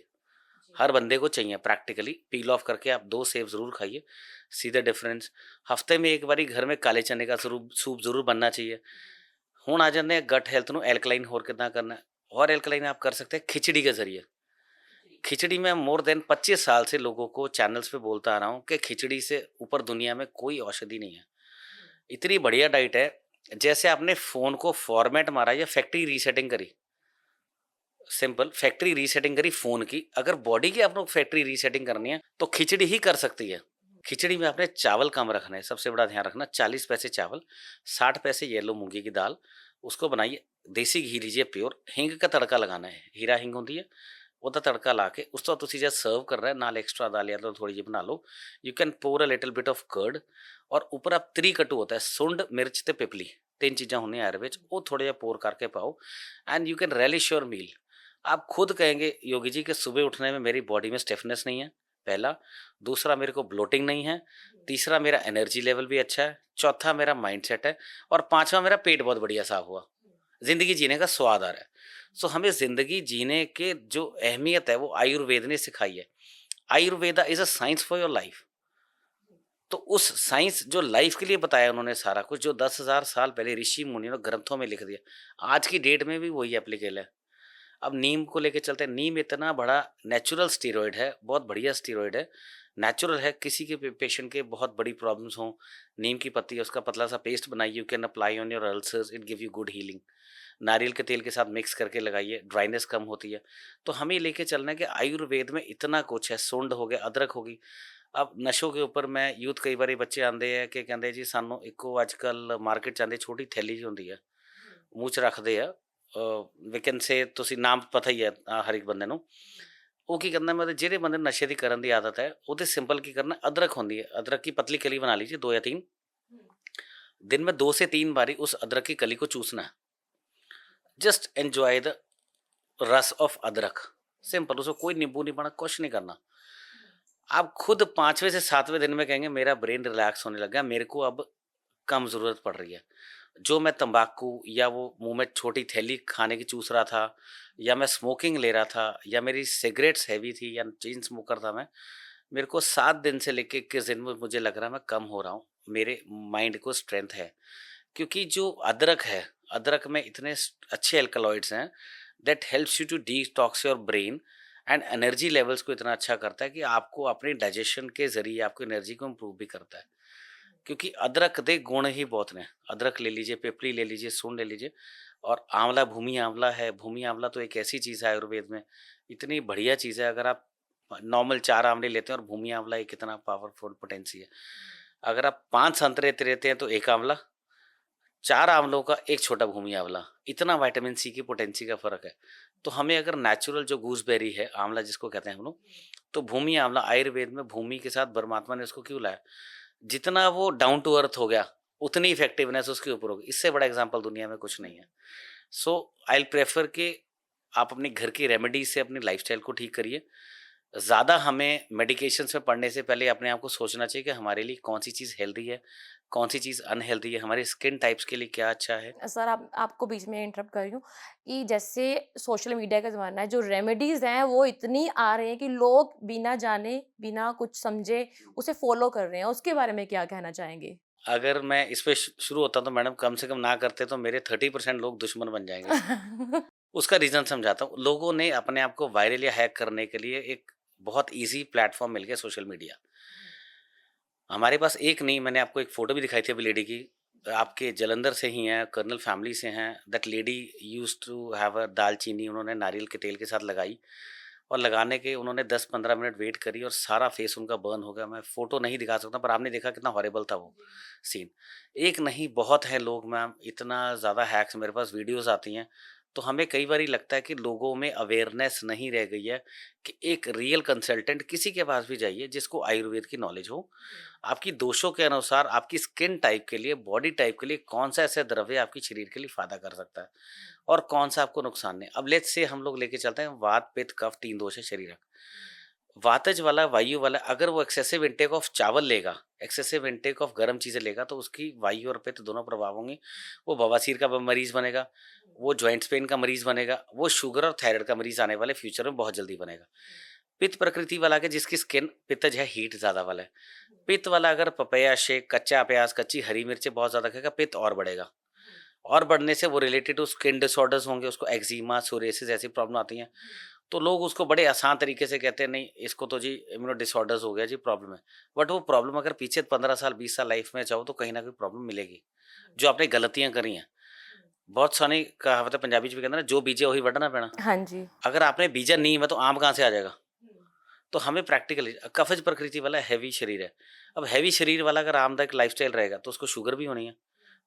हर बंदे को चाहिए प्रैक्टिकली। पील ऑफ करके आप 2 सेब ज़रूर खाइए, सी द डिफरेंस। हफ्ते में एक बारी घर में काले चने का सूप ज़रूर बनना चाहिए। ਹੁਣ ਆ ਜਾਂਦੇ ਆ ਗਟ ਹੈਲਥ ਨੂੰ ਐਲਕਲਾइन ਹੋਰ ਕਿੱਦਾਂ करना है। और एल्कलाइन आप कर सकते हैं खिचड़ी के ज़रिए। खिचड़ी में मोर देन 25 साल से लोगों को चैनल्स पे बोलता आ रहा हूँ कि खिचड़ी से ऊपर दुनिया में कोई औषधि नहीं है। इतनी बढ़िया डाइट है, जैसे आपने फ़ोन को फॉर्मेट मारा या फैक्ट्री रीसेटिंग करी, सिंपल फैक्ट्री रीसेटिंग करी फ़ोन की, अगर बॉडी की आपको फैक्ट्री रीसेटिंग करनी है तो खिचड़ी ही कर सकती है। खिचड़ी में आपने चावल कम रखना है, सबसे बड़ा ध्यान रखना, 40 पैसे चावल, 60 पैसे येलो मूंगी की दाल, उसको बनाइए, देसी घी लीजिए प्योर, हींग का तड़का लगाना है, हीरा हींग होती है, ਉਹਦਾ ਤੜਕਾ ਲਾ ਕੇ ਉਸ ਤੋਂ ਤੁਸੀਂ ਜਦ ਸਰਵ ਕਰ ਰਹੇ ਨਾਲ एक्स्ट्रा दाल या तो थोड़ी जी बना लो। You can pour a little bit of curd और ऊपर आप त्रिकटू होता है सुंड मिर्च ते पिपली, 3 चीज़ां ਹੁੰਦੀਆਂ ਇਹਦੇ ਵਿੱਚ, ਉਹ ਥੋੜਾ ਜਿਹਾ पोर करके पाओ and you can relish your meal. आप खुद कहेंगे योगी जी कि सुबह उठने में मेरी बॉडी में स्टिफनेस नहीं है, पहला। दूसरा, मेरे को ब्लोटिंग नहीं है। तीसरा, मेरा एनर्जी लेवल भी अच्छा है। चौथा, मेरा माइंडसेट है। और पांचवा, मेरा पेट बहुत बढ़िया साफ हुआ, ज़िंदगी जीने का स्वाद आ रहा है। सो हमें ज़िंदगी जीने के जो अहमियत है वो आयुर्वेद ने सिखाई है। Ayurveda is a science for your life. तो उस साइंस जो लाइफ के लिए बताया उन्होंने सारा कुछ, जो 10,000 साल पहले ऋषि मुनियों ने ग्रंथों में लिख दिया, आज की डेट में भी वही एप्लीकेबल है। अब नीम को लेके चलते हैं। नीम इतना बड़ा नेचुरल स्टीरॉयड है, बहुत बढ़िया स्टीरॉयड है, नेचुरल है। किसी के पेशेंट के बहुत बड़ी प्रॉब्लम्स हों, नीम की पत्ती है उसका पतला सा पेस्ट बनाइए, you can apply on your ulcers, it give you good healing. नारियल के तेल के साथ मिक्स करके लगाइए, ड्राइनेस कम होती है। तो हमें लेके चलना है कि आयुर्वेद में इतना कुछ है। सूंड हो गया, अदरक होगी। अब नशों के ऊपर मैं यूथ, कई बार बच्चे आते हैं कि कहते जी सानू इको अजकल मार्केट च आते छोटी थैली जी होंगी है, मूँह च रखते हैं, वीकन से ਤੁਸੀਂ ਨਾਮ ਪਤਾ ਹੀ ਹੈ ਹਰ ਇੱਕ ਬੰਦੇ ਨੂੰ। ਉਹ ਕੀ ਕਰਨਾ, ਮਤਲਬ ਜਿਹੜੇ ਬੰਦੇ ਨੂੰ ਨਸ਼ੇ ਦੀ ਕਰਨ ਦੀ ਆਦਤ ਹੈ ਉਹਦੇ ਸਿੰਪਲ ਕੀ करना, अदरक होती है, अदरक की पतली कली बना लीजिए 2 या 3, दिन में 2 से 3 बारी उस अदरक की कली को चूसना है। जस्ट एंजॉय द रस ऑफ अदरक, सिंपल। उसको कोई नींबू नहीं पाना, कुछ नहीं करना। आप खुद 5वें से 7वें दिन में कहेंगे मेरा ब्रेन रिलैक्स होने लगा, मेरे को अब कम ज़रूरत पड़ रही है। जो मैं तंबाकू या वो मुंह में छोटी थैली खाने की चूस रहा था, या मैं स्मोकिंग ले रहा था, या मेरी सिगरेट्स हैवी थी, या चेन स्मोकर था मैं, मेरे को 7 दिन से लेके 21 दिन में मुझे लग रहा है मैं कम हो रहा हूँ, मेरे माइंड को स्ट्रेंथ है। क्योंकि जो अदरक है, अदरक में इतने अच्छे एल्कलॉइड्स हैं that helps you to detox your brain and energy levels को इतना अच्छा करता है कि आपको अपनी डाइजेशन के ज़रिए आपको एनर्जी को इम्प्रूव भी करता है। क्योंकि अदरक दे गुण ही बहुत ने। अदरक ले लीजिए, पिपली ले लीजिए, सूंड ले लीजिए, और आंवला, भूमि आंवला है। भूमि आंवला तो एक ऐसी चीज़ है आयुर्वेद में, इतनी बढ़िया चीज़ है। अगर आप नॉर्मल 4 आंवले लेते हैं, और भूमि आंवला एक कितना पावरफुल पोटेंसी है। अगर आप 5 संतरे लेते हैं तो 1 आंवला, 4 आंवलों का 1 छोटा भूमि आंवला, इतना विटामिन सी की पोटेंसी का फ़र्क है। तो हमें अगर नेचुरल जो गूसबेरी है, आंवला जिसको कहते हैं हम लोग, तो भूमि आंवला आयुर्वेद में भूमि के साथ परमात्मा ने उसको क्यों लाया? जितना वो डाउन टू अर्थ हो गया, उतनी इफेक्टिवनेस उसके ऊपर होगी। इससे बड़ा एग्जाम्पल दुनिया में कुछ नहीं है। सो आई प्रेफर कि आप अपने घर की रेमेडी से अपनी लाइफस्टाइल को ठीक करिए। ज़्यादा हमें मेडिकेशंस में पड़ने से पहले अपने आप को सोचना चाहिए कि हमारे लिए कौन सी चीज़ हेल्दी है, कौन सी चीज़ अनहेल्दी है, हमारे स्किन टाइप्स के लिए क्या अच्छा है। सर आप आपको बीच में इंटरप्ट कर रही हूँ कि जैसे सोशल मीडिया का ज़माना है, जो रेमेडीज़ हैं वो इतनी आ रही हैं कि लोग बिना जाने, बिना कुछ समझे उसे फ़ॉलो कर रहे हैं। उसके बारे में क्या कहना चाहेंगे? अगर मैं इस पे शुरू होता तो मैडम कम से कम ना करते तो मेरे 30% लोग दुश्मन बन जाएंगे। उसका रीज़न समझाता हूँ। लोगों ने अपने आप को वायरल या हैक करने के लिए एक बहुत ईज़ी प्लेटफ़ॉर्म मिल गया, सोशल मीडिया। हमारे पास एक नहीं, मैंने आपको एक फ़ोटो भी दिखाई थी अभी लेडी की, आपके जालंधर से ही हैं, कर्नल फैमिली से हैं। That lady used to have a dalchini, उन्होंने नारियल के तेल के साथ लगाई। और लगाने के उन्होंने 10-15 मिनट वेट करी और सारा फेस उनका बर्न हो गया। मैं फ़ोटो नहीं दिखा सकता, पर आपने देखा कितना हॉरिबल था वो सीन। एक नहीं, बहुत हैं लोग मैम, इतना ज़्यादा हैक्स मेरे पास वीडियोज़ आती हैं, तो हमें कई बारी लगता है कि लोगों में अवेयरनेस नहीं रह गई है कि एक रियल कंसल्टेंट किसी के पास भी जाइए जिसको आयुर्वेद की नॉलेज हो। आपकी दोषों के अनुसार आपकी स्किन टाइप के लिए, बॉडी टाइप के लिए कौन-सा ऐसा द्रव्य आपके शरीर के लिए फ़ायदा कर सकता है और कौन-सा आपको नुकसान नहीं। अब लेट्स से हम लोग लेके चलते हैं वात, पित्त, कफ 3 दोष है शरीरक। वातज वाला, वायु वाला अगर वो एक्सेसिव इंटेक ऑफ चावल लेगा, एक्सेसिव इंटेक ऑफ गर्म चीज़ें लेगा तो उसकी वायु और पित्त दोनों प्रभाव होंगे। वो बवासीर का मरीज़ बनेगा, वो जॉइंट्स पेन का मरीज़ बनेगा, वो शुगर और थायराइड का मरीज़ आने वाले फ्यूचर में बहुत जल्दी बनेगा। पित्त प्रकृति वाला के जिसकी स्किन पित्तज है, हीट ज़्यादा वाला है। पित्त वाला अगर पपैया शेक, कच्चा प्याज़, कच्ची हरी मिर्चें बहुत ज़्यादा खाएगा, पित्त और बढ़ेगा। और बढ़ने से वो रिलेटेड टू स्किन डिसऑर्डर्स होंगे, उसको एक्जिमा, सोरियासिस ऐसी प्रॉब्लम आती हैं। तो लोग उसको बड़े आसान तरीके से कहते हैं नहीं इसको तो जी इम्यूनो डिसऑर्डर्स हो गया जी, प्रॉब्लम है। बट वो प्रॉब्लम अगर पीछे 15 साल 20 साल लाइफ में जाओ तो कहीं ना कहीं प्रॉब्लम मिलेगी। जो आपने गलतियां करी हैं, बहुत सारी कहावत है पंजाबी में भी कहते हैं ना, जो बीजे वही वढ़ना पैना। हाँ जी। अगर आपने बीजा नहीं है तो आम कहाँ से आ जाएगा। तो हमें प्रैक्टिकली कफज प्रकृति वाला हैवी शरीर है। अब हैवी शरीर वाला अगर आरामदायक लाइफस्टाइल रहेगा तो उसको शुगर भी होनी है,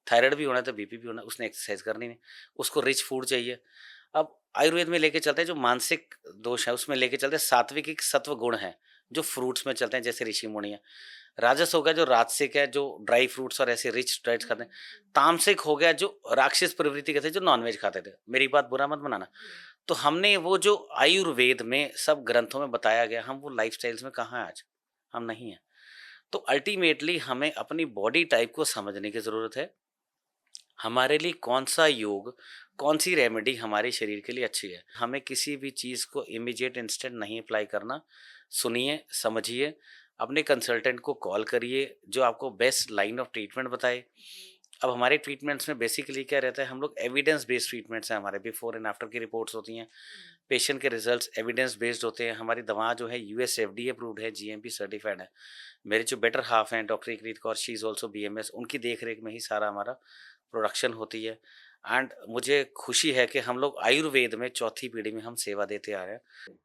थायराइड भी होना है, तो बीपी भी होना है, उसने एक्सरसाइज करनी नहीं, उसको रिच फूड चाहिए। अब आयुर्वेद में लेके चलते हैं जो मानसिक दोष है उसमें लेके चलते हैं सात्विक एक सत्व गुण है जो फ्रूट्स में चलते हैं जैसे ऋषि मुनि है। राजस हो गया जो राजसिक है, जो ड्राई फ्रूट्स और ऐसे रिच डाइट्स खाते हैं। तामसिक हो गया जो राक्षस प्रवृत्ति के थे, जो नॉनवेज खाते थे। मेरी बात बुरा मत बनाना। तो हमने वो जो आयुर्वेद में सब ग्रंथों में बताया गया, हम वो लाइफ स्टाइल्स में कहाँ हैं आज, हम नहीं हैं। तो अल्टीमेटली हमें अपनी बॉडी टाइप को समझने की ज़रूरत है। हमारे लिए कौन-सा योग, कौन-सी रेमेडी हमारे शरीर के लिए अच्छी है। हमें किसी भी चीज़ को इमीडिएट इंस्टेंट नहीं अप्लाई करना। सुनिए, समझिए, अपने कंसल्टेंट को कॉल करिए जो आपको बेस्ट लाइन ऑफ ट्रीटमेंट बताए। अब हमारे ट्रीटमेंट्स में बेसिकली क्या रहता है, हम लोग एविडेंस बेस्ड ट्रीटमेंट्स हैं, हमारे बिफोर एंड आफ्टर की रिपोर्ट्स होती हैं। पेशेंट के रिजल्ट्स एविडेंस बेस्ड होते हैं। हमारी दवा जो है यूएस एफडीए अप्रूव्ड है, जीएमपी सर्टिफाइड है। मेरे जो बेटर हाफ हैं doctor Ikreet Kaur, she is also BMS, उनकी देख-रेख में ही सारा हमारा प्रोडक्शन होती है। एंड मुझे खुशी है कि हम लोग आयुर्वेद में चौथी पीढ़ी में हम सेवा देते आ रहे हैं।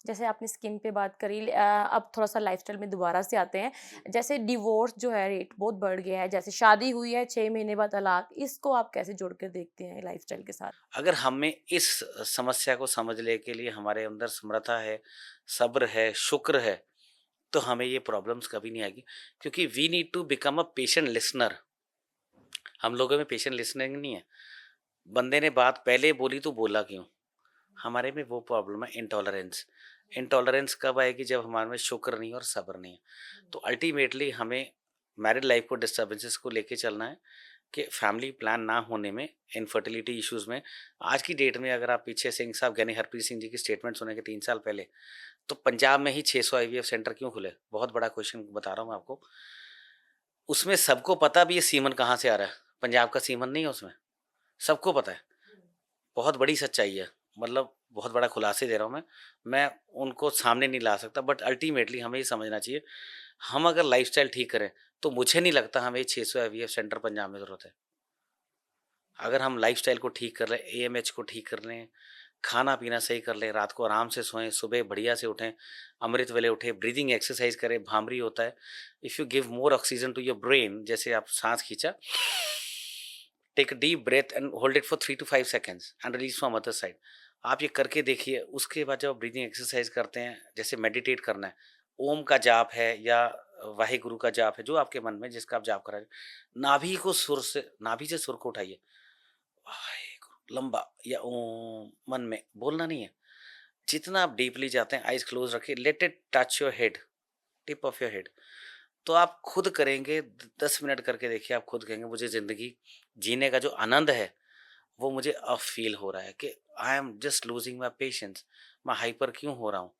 जैसे आपने स्किन पे बात करी अब थोड़ा-सा लाइफ़स्टाइल में दोबारा से आते हैं। जैसे डिवोर्स जो है रेट बहुत बढ़ गया है, जैसे शादी हुई है 6 महीने बाद तलाक, इसको आप कैसे जोड़ कर देखते हैं लाइफ़स्टाइल के साथ? अगर हमें इस समस्या को समझने के लिए हमारे अंदर समर्था है, सब्र है, शुक्र है, तो हमें ये प्रॉब्लम्स कभी नहीं आएगी, क्योंकि we need to become a patient listener. हम लोगों में पेशेंट लिसनिंग नहीं है। बंदे ने बात पहले बोली तो बोला क्यों? हमारे में वो प्रॉब्लम है, इंटॉलरेंस। इंटॉलरेंस कब आएगी? जब हमारे में शुक्र नहीं और सब्र नहीं है। तो अल्टीमेटली हमें मैरिड लाइफ को डिस्टर्बेंसेस को लेके चलना है कि फैमिली प्लान ना होने में, इनफर्टिलिटी इश्यूज में। आज की डेट में अगर आप पीछे सिंह साहब यानी हरप्रीत सिंह जी की स्टेटमेंट सुनेंगे 3 साल पहले, तो पंजाब में ही 600 आईवीएफ सेंटर क्यों खुले? बहुत बड़ा क्वेश्चन बता रहा हूँ मैं आपको। उसमें सबको पता भी है सीमन कहाँ से आ रहा है। पंजाब का सीमन नहीं है उसमें, सबको पता है। बहुत बड़ी सच्चाई है। मतलब बहुत बड़ा खुलासे दे रहा हूँ मैं उनको सामने नहीं ला सकता, बट अल्टीमेटली हमें ये समझना चाहिए, हम अगर लाइफ़स्टाइल ठीक करें, तो मुझे नहीं लगता हमें 600 आईवीएफ सेंटर पंजाब में ज़रूरत है। अगर हम लाइफ़स्टाइल को ठीक कर लें, एएमएच को ठीक कर लें, खाना-पीना सही कर लें, रात को आराम से सोएँ, सुबह बढ़िया से उठें, अमृत वेले उठें, ब्रीथिंग एक्सरसाइज करें, भामरी होता है। If you give more oxygen to your brain, जैसे आप साँस खींचा, take a deep breath and hold it for 3 to 5 seconds and release from other side. आप ये करके देखिए। उसके बाद जब आप ब्रीथिंग एक्सरसाइज करते हैं, जैसे मेडिटेट करना है, ओम का जाप है या वाहेगुरु का जाप है, जो आपके मन में जिसका आप जाप करा रहे हैं, नाभि से सुर को उठाइए, वाहेगुरु लंबा या ओम, मन में बोलना नहीं है। जितना आप डीपली जाते हैं, आइज क्लोज रखिए, let it touch your head, tip of your head. तो आप खुद करेंगे, 10 मिनट करके देखिए, आप खुद कहेंगे मुझे जिंदगी जीने का जो आनंद है वो मुझे अब फील हो रहा है कि I am just losing my patience. मैं हाइपर क्यों हो रहा हूँ,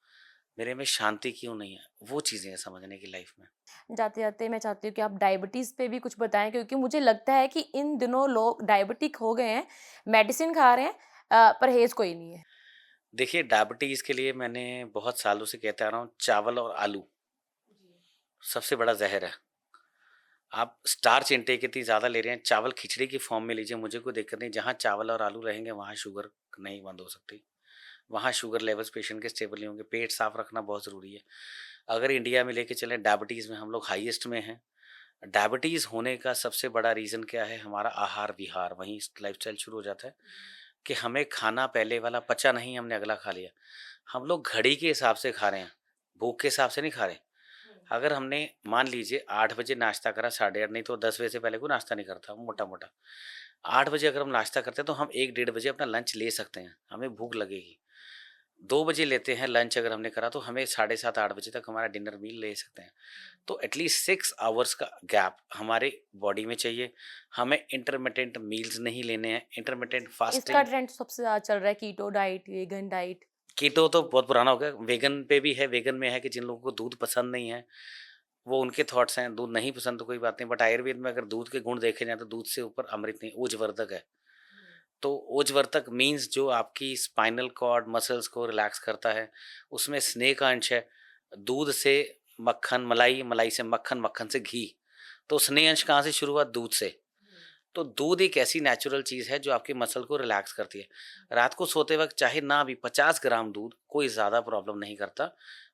मेरे में शांति क्यों नहीं है। वो चीज़ें हैं समझने की लाइफ में। जाते-जाते मैं चाहती हूँ कि आप डायबिटीज़ पे भी कुछ बताएँ क्योंकि मुझे लगता है कि इन दिनों लोग डायबिटिक हो गए हैं, मेडिसिन खा रहे हैं परहेज़ कोई नहीं है। देखिए, डायबिटीज़ के लिए मैंने बहुत सालों से कहते आ रहा हूँ, चावल और आलू सबसे बड़ा जहर है। आप स्टार्च इंटेक इतनी ज़्यादा ले रहे हैं, चावल खिचड़ी की फॉर्म में लीजिए, मुझे कोई दिक्कत नहीं। जहाँ चावल और आलू रहेंगे वहाँ शुगर नहीं बंद हो सकती। वहाँ शुगर लेवल्स पेशेंट के स्टेबल नहीं होंगे। पेट साफ रखना बहुत ज़रूरी है। अगर इंडिया में लेके चलें, डायबिटीज़ में हम लोग हाईएस्ट में हैं। डायबिटीज़ होने का सबसे बड़ा रीज़न क्या है? हमारा आहार-विहार, वहीं लाइफ़स्टाइल शुरू हो जाता है कि हमें खाना पहले वाला पचा नहीं, हमने अगला खा लिया। हम लोग घड़ी के हिसाब से खा रहे हैं, भूख के हिसाब से नहीं खा रहे। अगर हमने मान लीजिए 8 बजे नाश्ता करा, साढ़े 8, नहीं तो 10 बजे से पहले कोई नाश्ता नहीं करता मोटा-मोटा। 8 बजे अगर हम नाश्ता करते हैं तो हम 1 डेढ़ बजे अपना लंच ले सकते हैं, हमें भूख लगेगी। 2 बजे लेते हैं लंच अगर हमने करा तो हमें साढ़े 7 8 बजे तक हमारा डिनर मील ले सकते हैं। तो एटलीस्ट 6 आवर्स का गैप हमारे बॉडी में चाहिए। हमें इंटरमिटेंट मील्स नहीं लेने हैं, इंटरमिटेंट इसका फास्टिंग। ट्रेंड सबसे ज़्यादा चल रहा है कीटो डाइट, वेगन डाइट। कीटो तो बहुत पुराना हो गया, वेगन पे भी है। वेगन में है कि जिन लोगों को दूध पसंद नहीं है, वो उनके थॉट्स हैं। दूध नहीं पसंद तो कोई बात नहीं, बट आयुर्वेद में अगर दूध के गुण देखे जाएँ तो दूध से ऊपर अमृत नहीं, ऊर्ध्ववर्धक है। तो ऊर्ध्ववर्धक मीन्स जो आपकी स्पाइनल कॉर्ड मसल्स को रिलैक्स करता है, उसमें स्नेह का अंश है। दूध से मक्खन, मलाई, मलाई से मक्खन, मक्खन से घी। तो स्नेह अंश कहाँ से शुरू हुआ? दूध से। तो दूध एक ऐसी नेचुरल चीज़ है जो आपके मसल को रिलैक्स करती है। रात को सोते वक़्त चाहे ना भी 50 ग्राम दूध कोई ज़्यादा प्रॉब्लम नहीं करता।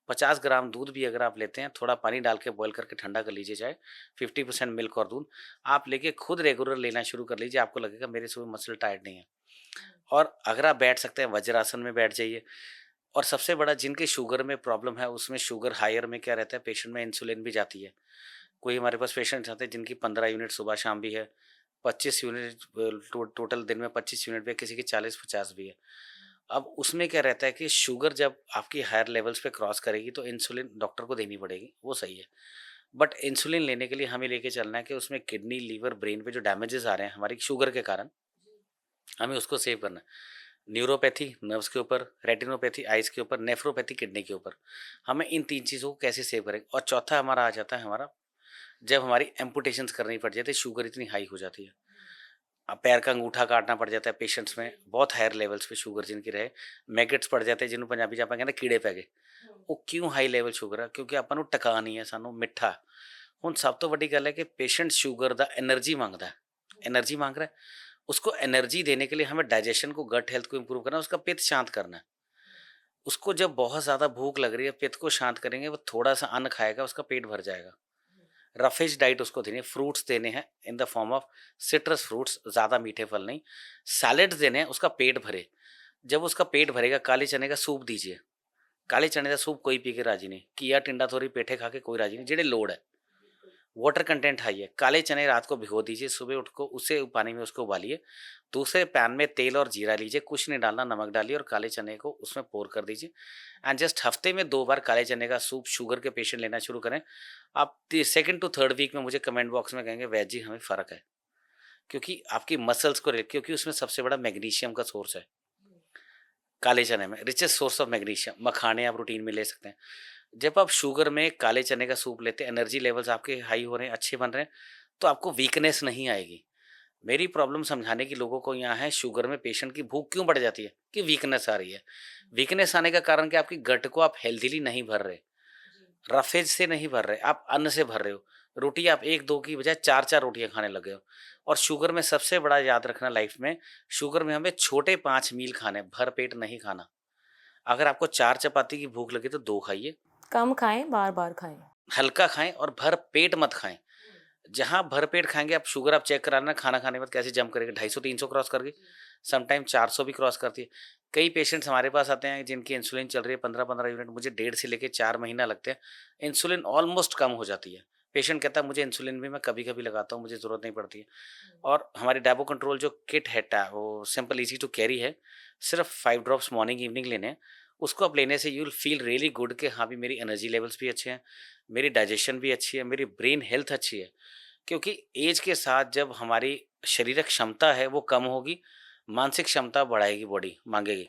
50 ग्राम दूध भी अगर आप लेते हैं, थोड़ा पानी डाल के बॉयल करके ठंडा कर लीजिए चाहे, 50% मिल्क और दूध, आप लेके खुद रेगुलर लेना शुरू कर लीजिए, आपको लगेगा मेरे सुबह मसल टायर्ड नहीं है। और अगर आप बैठ सकते हैं वज्रासन में बैठ जाइए। और सबसे बड़ा जिनके शुगर में प्रॉब्लम है, उसमें शुगर हायर में क्या रहता है, पेशेंट में इंसुलिन भी जाती है। कोई हमारे पास पेशेंट्स आते हैं जिनकी 15 यूनिट सुबह शाम भी है, 25 यूनिट टोटल दिन में 25 यूनिट भी है, किसी की 40-50 भी है। अब उसमें क्या रहता है कि शुगर जब आपकी हायर लेवल्स पे क्रॉस करेगी तो इंसुलिन डॉक्टर को देनी पड़ेगी, वो सही है। बट इंसुलिन लेने के लिए हमें लेके चलना है कि उसमें किडनी, लीवर, ब्रेन पे जो डैमेजेस आ रहे हैं हमारी शुगर के कारण, हमें उसको सेव करना है। न्यूरोपैथी नर्व्स के ऊपर, रेटिनोपैथी आइज़ के ऊपर, नेफ्रोपैथी किडनी के ऊपर। हमें इन 3 चीज़ों को कैसे सेव करें। और चौथा हमारा आ जाता है हमारा, जब हमारी एम्पुटेशंस करनी पड़ जाती है, शुगर इतनी हाई हो जाती है। अब पैर का अंगूठा काटना पड़ जाता है पेशेंट्स में, बहुत हायर लेवल्स पे शुगर जिनकी रहे। मैगेट्स पड़ जाते हैं जिन्हों पंजाबी च आपां कहंदे कीड़े पै गए। ਉਹ क्यों हाई लेवल शुगर है? क्योंकि ਆਪਾਂ ਨੂੰ ਟਿਕਾ ਨਹੀਂ ਹੈ, ਸਾਨੂੰ ਮਿੱਠਾ। ਹੁਣ ਸਭ ਤੋਂ ਵੱਡੀ ਗੱਲ ਹੈ कि पेशेंट शुगर ਦਾ एनर्जी मांगता है, एनर्जी मांग रहा है। उसको एनर्जी देने के लिए हमें डाइजेशन को, गट हेल्थ को इम्प्रूव करना है, उसका पित्त शांत करना है। उसको जब बहुत ज़्यादा भूख लग रही है, पित्त को शांत करेंगे, वो थोड़ा सा अन्न खाएगा, उसका पेट भर जाएगा। रफेज डाइट उसको देनी है, फ्रूट्स देने हैं in the form of citrus fruits, ज़्यादा मीठे फल नहीं। सैलेड्स देने हैं, उसका पेट भरे। जब उसका पेट भरेगा, काले चने का सूप दीजिए। काले चने का सूप कोई पी के राजी नहीं, घिया टिंडा थोड़ी पेठे खा के कोई राजी नहीं, जेड़े लोड़ है। वाटर कंटेंट हाई है। काले चने रात को भिगो दीजिए, सुबह उठ को उसे पानी में उसको उबालिए। दूसरे पैन में तेल और जीरा लीजिए, कुछ नहीं डालना, नमक डालिए और काले चने को उसमें पोर कर दीजिए। एंड जस्ट हफ्ते में 2 बार काले चने का सूप शुगर के पेशेंट लेना शुरू करें। आप सेकंड टू थर्ड वीक में मुझे कमेंट बॉक्स में कहेंगे, वैद जी हमें फ़र्क है। क्योंकि आपकी मसल्स को क्योंकि उसमें सबसे बड़ा मैग्नीशियम का सोर्स है। काले चने में रिचेस्ट सोर्स ऑफ मैग्नीशियम, मखाने आप रूटीन में ले सकते हैं। जब आप शुगर में काले चने का सूप लेते हैं, एनर्जी लेवल्स आपके हाई हो रहे हैं, अच्छे बन रहे हैं, तो आपको वीकनेस नहीं आएगी। मेरी प्रॉब्लम समझाने की लोगों को यहाँ है, शुगर में पेशेंट की भूख क्यों बढ़ जाती है? कि वीकनेस आ रही है। वीकनेस आने का कारण कि आपकी गट को आप हेल्थीली नहीं भर रहे, रफेज से नहीं भर रहे, आप अन्न से भर रहे हो। रोटी आप 1-2 की बजाय 4-4 रोटियाँ खाने लगे हो। और शुगर में सबसे बड़ा याद रखना लाइफ में, शुगर में हमें छोटे 5 मील खाने, भर पेट नहीं खाना। अगर आपको 4 चपाती की भूख लगी तो 2 खाइए, कम खाएँ, बार-बार खाएँ। हल्का खाएँ और भर पेट मत खाएँ। जहाँ भरपेट खाएँगे, आप शुगर आप चेक कराना, खाना खाने के बाद कैसे जंप करेगी, 250-300 क्रॉस कर गई, समटाइम 400 भी क्रॉस करती है। कई पेशेंट्स हमारे पास आते हैं जिनकी इंसुलिन चल रही है 15-15 यूनिट, मुझे 1.5 से लेके 4 महीना लगते हैं, इंसुलिन ऑलमोस्ट कम हो जाती है। पेशेंट कहता है मुझे इंसुलिन भी मैं कभी-कभी लगाता हूँ, मुझे ज़रूरत नहीं पड़ती है। और हमारी डायबो कंट्रोल जो किट है वो सिंपल ईज़ी टू कैरी है, सिर्फ 5 ड्रॉप्स मॉर्निंग इवनिंग लेने हैं। उसको आप लेने से you will feel really good कि हाँ, भी मेरी एनर्जी लेवल्स भी अच्छे हैं, मेरी डाइजेशन भी अच्छी है, मेरी ब्रेन हेल्थ अच्छी है। क्योंकि एज के साथ जब हमारी शारीरिक क्षमता है वो कम होगी, मानसिक क्षमता बढ़ाएगी, बॉडी मांगेगी।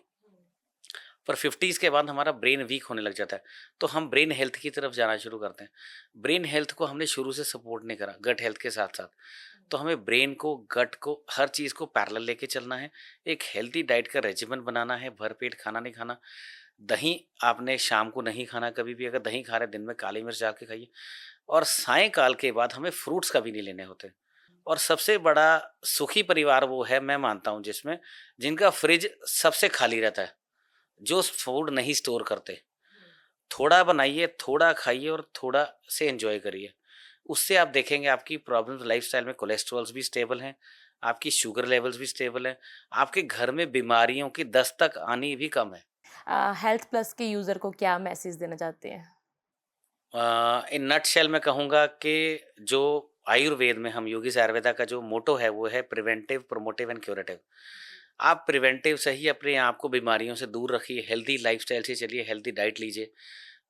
पर 50s के बाद हमारा ब्रेन वीक होने लग जाता है, तो हम ब्रेन हेल्थ की तरफ जाना शुरू करते हैं। ब्रेन हेल्थ को हमने शुरू से सपोर्ट नहीं करा, गट हेल्थ के साथ साथ। तो हमें ब्रेन को, गट को, हर चीज़ को पैरेलल लेके चलना है। एक हेल्थी डाइट का रेजिमेंट बनाना है, भरपेट खाना नहीं खाना। दही आपने शाम को नहीं खाना कभी भी, अगर दही खा रहे हैं दिन में काली मिर्च डाल के खाइए। और सायंकाल के बाद हमें फ्रूट्स कभी नहीं लेने होते। और सबसे बड़ा सुखी परिवार वो है, मैं मानता हूँ, जिसमें जिनका फ्रिज सबसे खाली रहता है। जो फूड नहीं स्टोर करते। थोड़ा बनाइए, थोड़ा खाइए और थोड़ा से एन्जॉय करिए। उससे आप देखेंगे आपकी प्रॉब्लम्स लाइफ़स्टाइल में कोलेस्ट्रॉल्स भी स्टेबल हैं, आपकी शुगर लेवल्स भी स्टेबल हैं, आपके घर में बीमारियों की दस्तक आनी भी कम है। हेल्थ प्लस के यूज़र को क्या मैसेज देना चाहते हैं? इन नटशेल मैं कहूँगा कि जो आयुर्वेद में हम योगीज़ आयुर्वेदा का जो मोटो है वो है प्रिवेंटिव, प्रोमोटिव एंड क्यूरेटिव। आप प्रिवेंटिव से ही अपने आप को बीमारियों से दूर रखिए, हेल्दी लाइफ़स्टाइल से चलिए, हेल्दी डाइट लीजिए।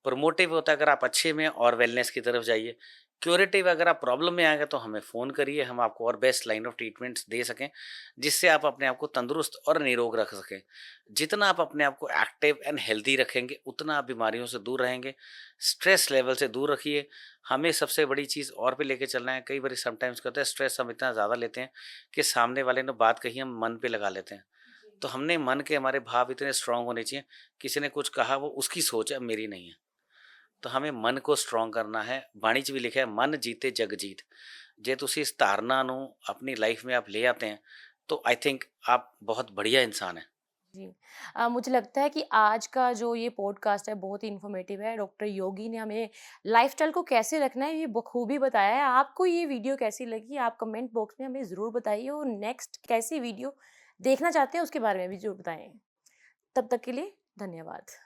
प्रोमोटिव होता है अगर आप अच्छे में और वेलनेस की तरफ जाइए। क्यूरेटिव अगर आप प्रॉब्लम में आ गए तो हमें फ़ोन करिए, हम आपको और बेस्ट लाइन ऑफ ट्रीटमेंट्स दे सकें, जिससे आप अपने आप को तंदुरुस्त और निरोग रख सकें। जितना आप अपने आप को एक्टिव एंड हेल्दी रखेंगे, उतना आप बीमारियों से दूर रहेंगे। स्ट्रेस लेवल से दूर रखिए। हमें सबसे बड़ी चीज़ और पे लेके चलना है, कई बारी समटाइम्स क्या होता है स्ट्रेस हम इतना ज़्यादा लेते हैं कि सामने वाले ने बात कही हम मन पे लगा लेते हैं। तो हमने मन के हमारे भाव इतने स्ट्रॉन्ग होने चाहिए, किसी ने कुछ कहा वो उसकी सोच है, मेरी नहीं है। तो हमें मन को स्ट्रॉन्ग करना है। वाणी च भी लिखा है मन जीते जग जीत। जे तुसी इस धारणा ਨੂੰ अपनी लाइफ में आप ले आते हैं तो आई थिंक आप बहुत बढ़िया इंसान हैं। जी। मुझे लगता है कि आज का जो ये पॉडकास्ट है बहुत ही इन्फॉर्मेटिव है। डॉक्टर योगी ने हमें लाइफ़स्टाइल को कैसे रखना है ये बखूबी बताया है। आपको ये वीडियो कैसी लगी आप कमेंट बॉक्स में हमें ज़रूर बताइए और नेक्स्ट कैसी वीडियो देखना चाहते हैं उसके बारे में भी ज़रूर बताएँ। तब तक के लिए धन्यवाद।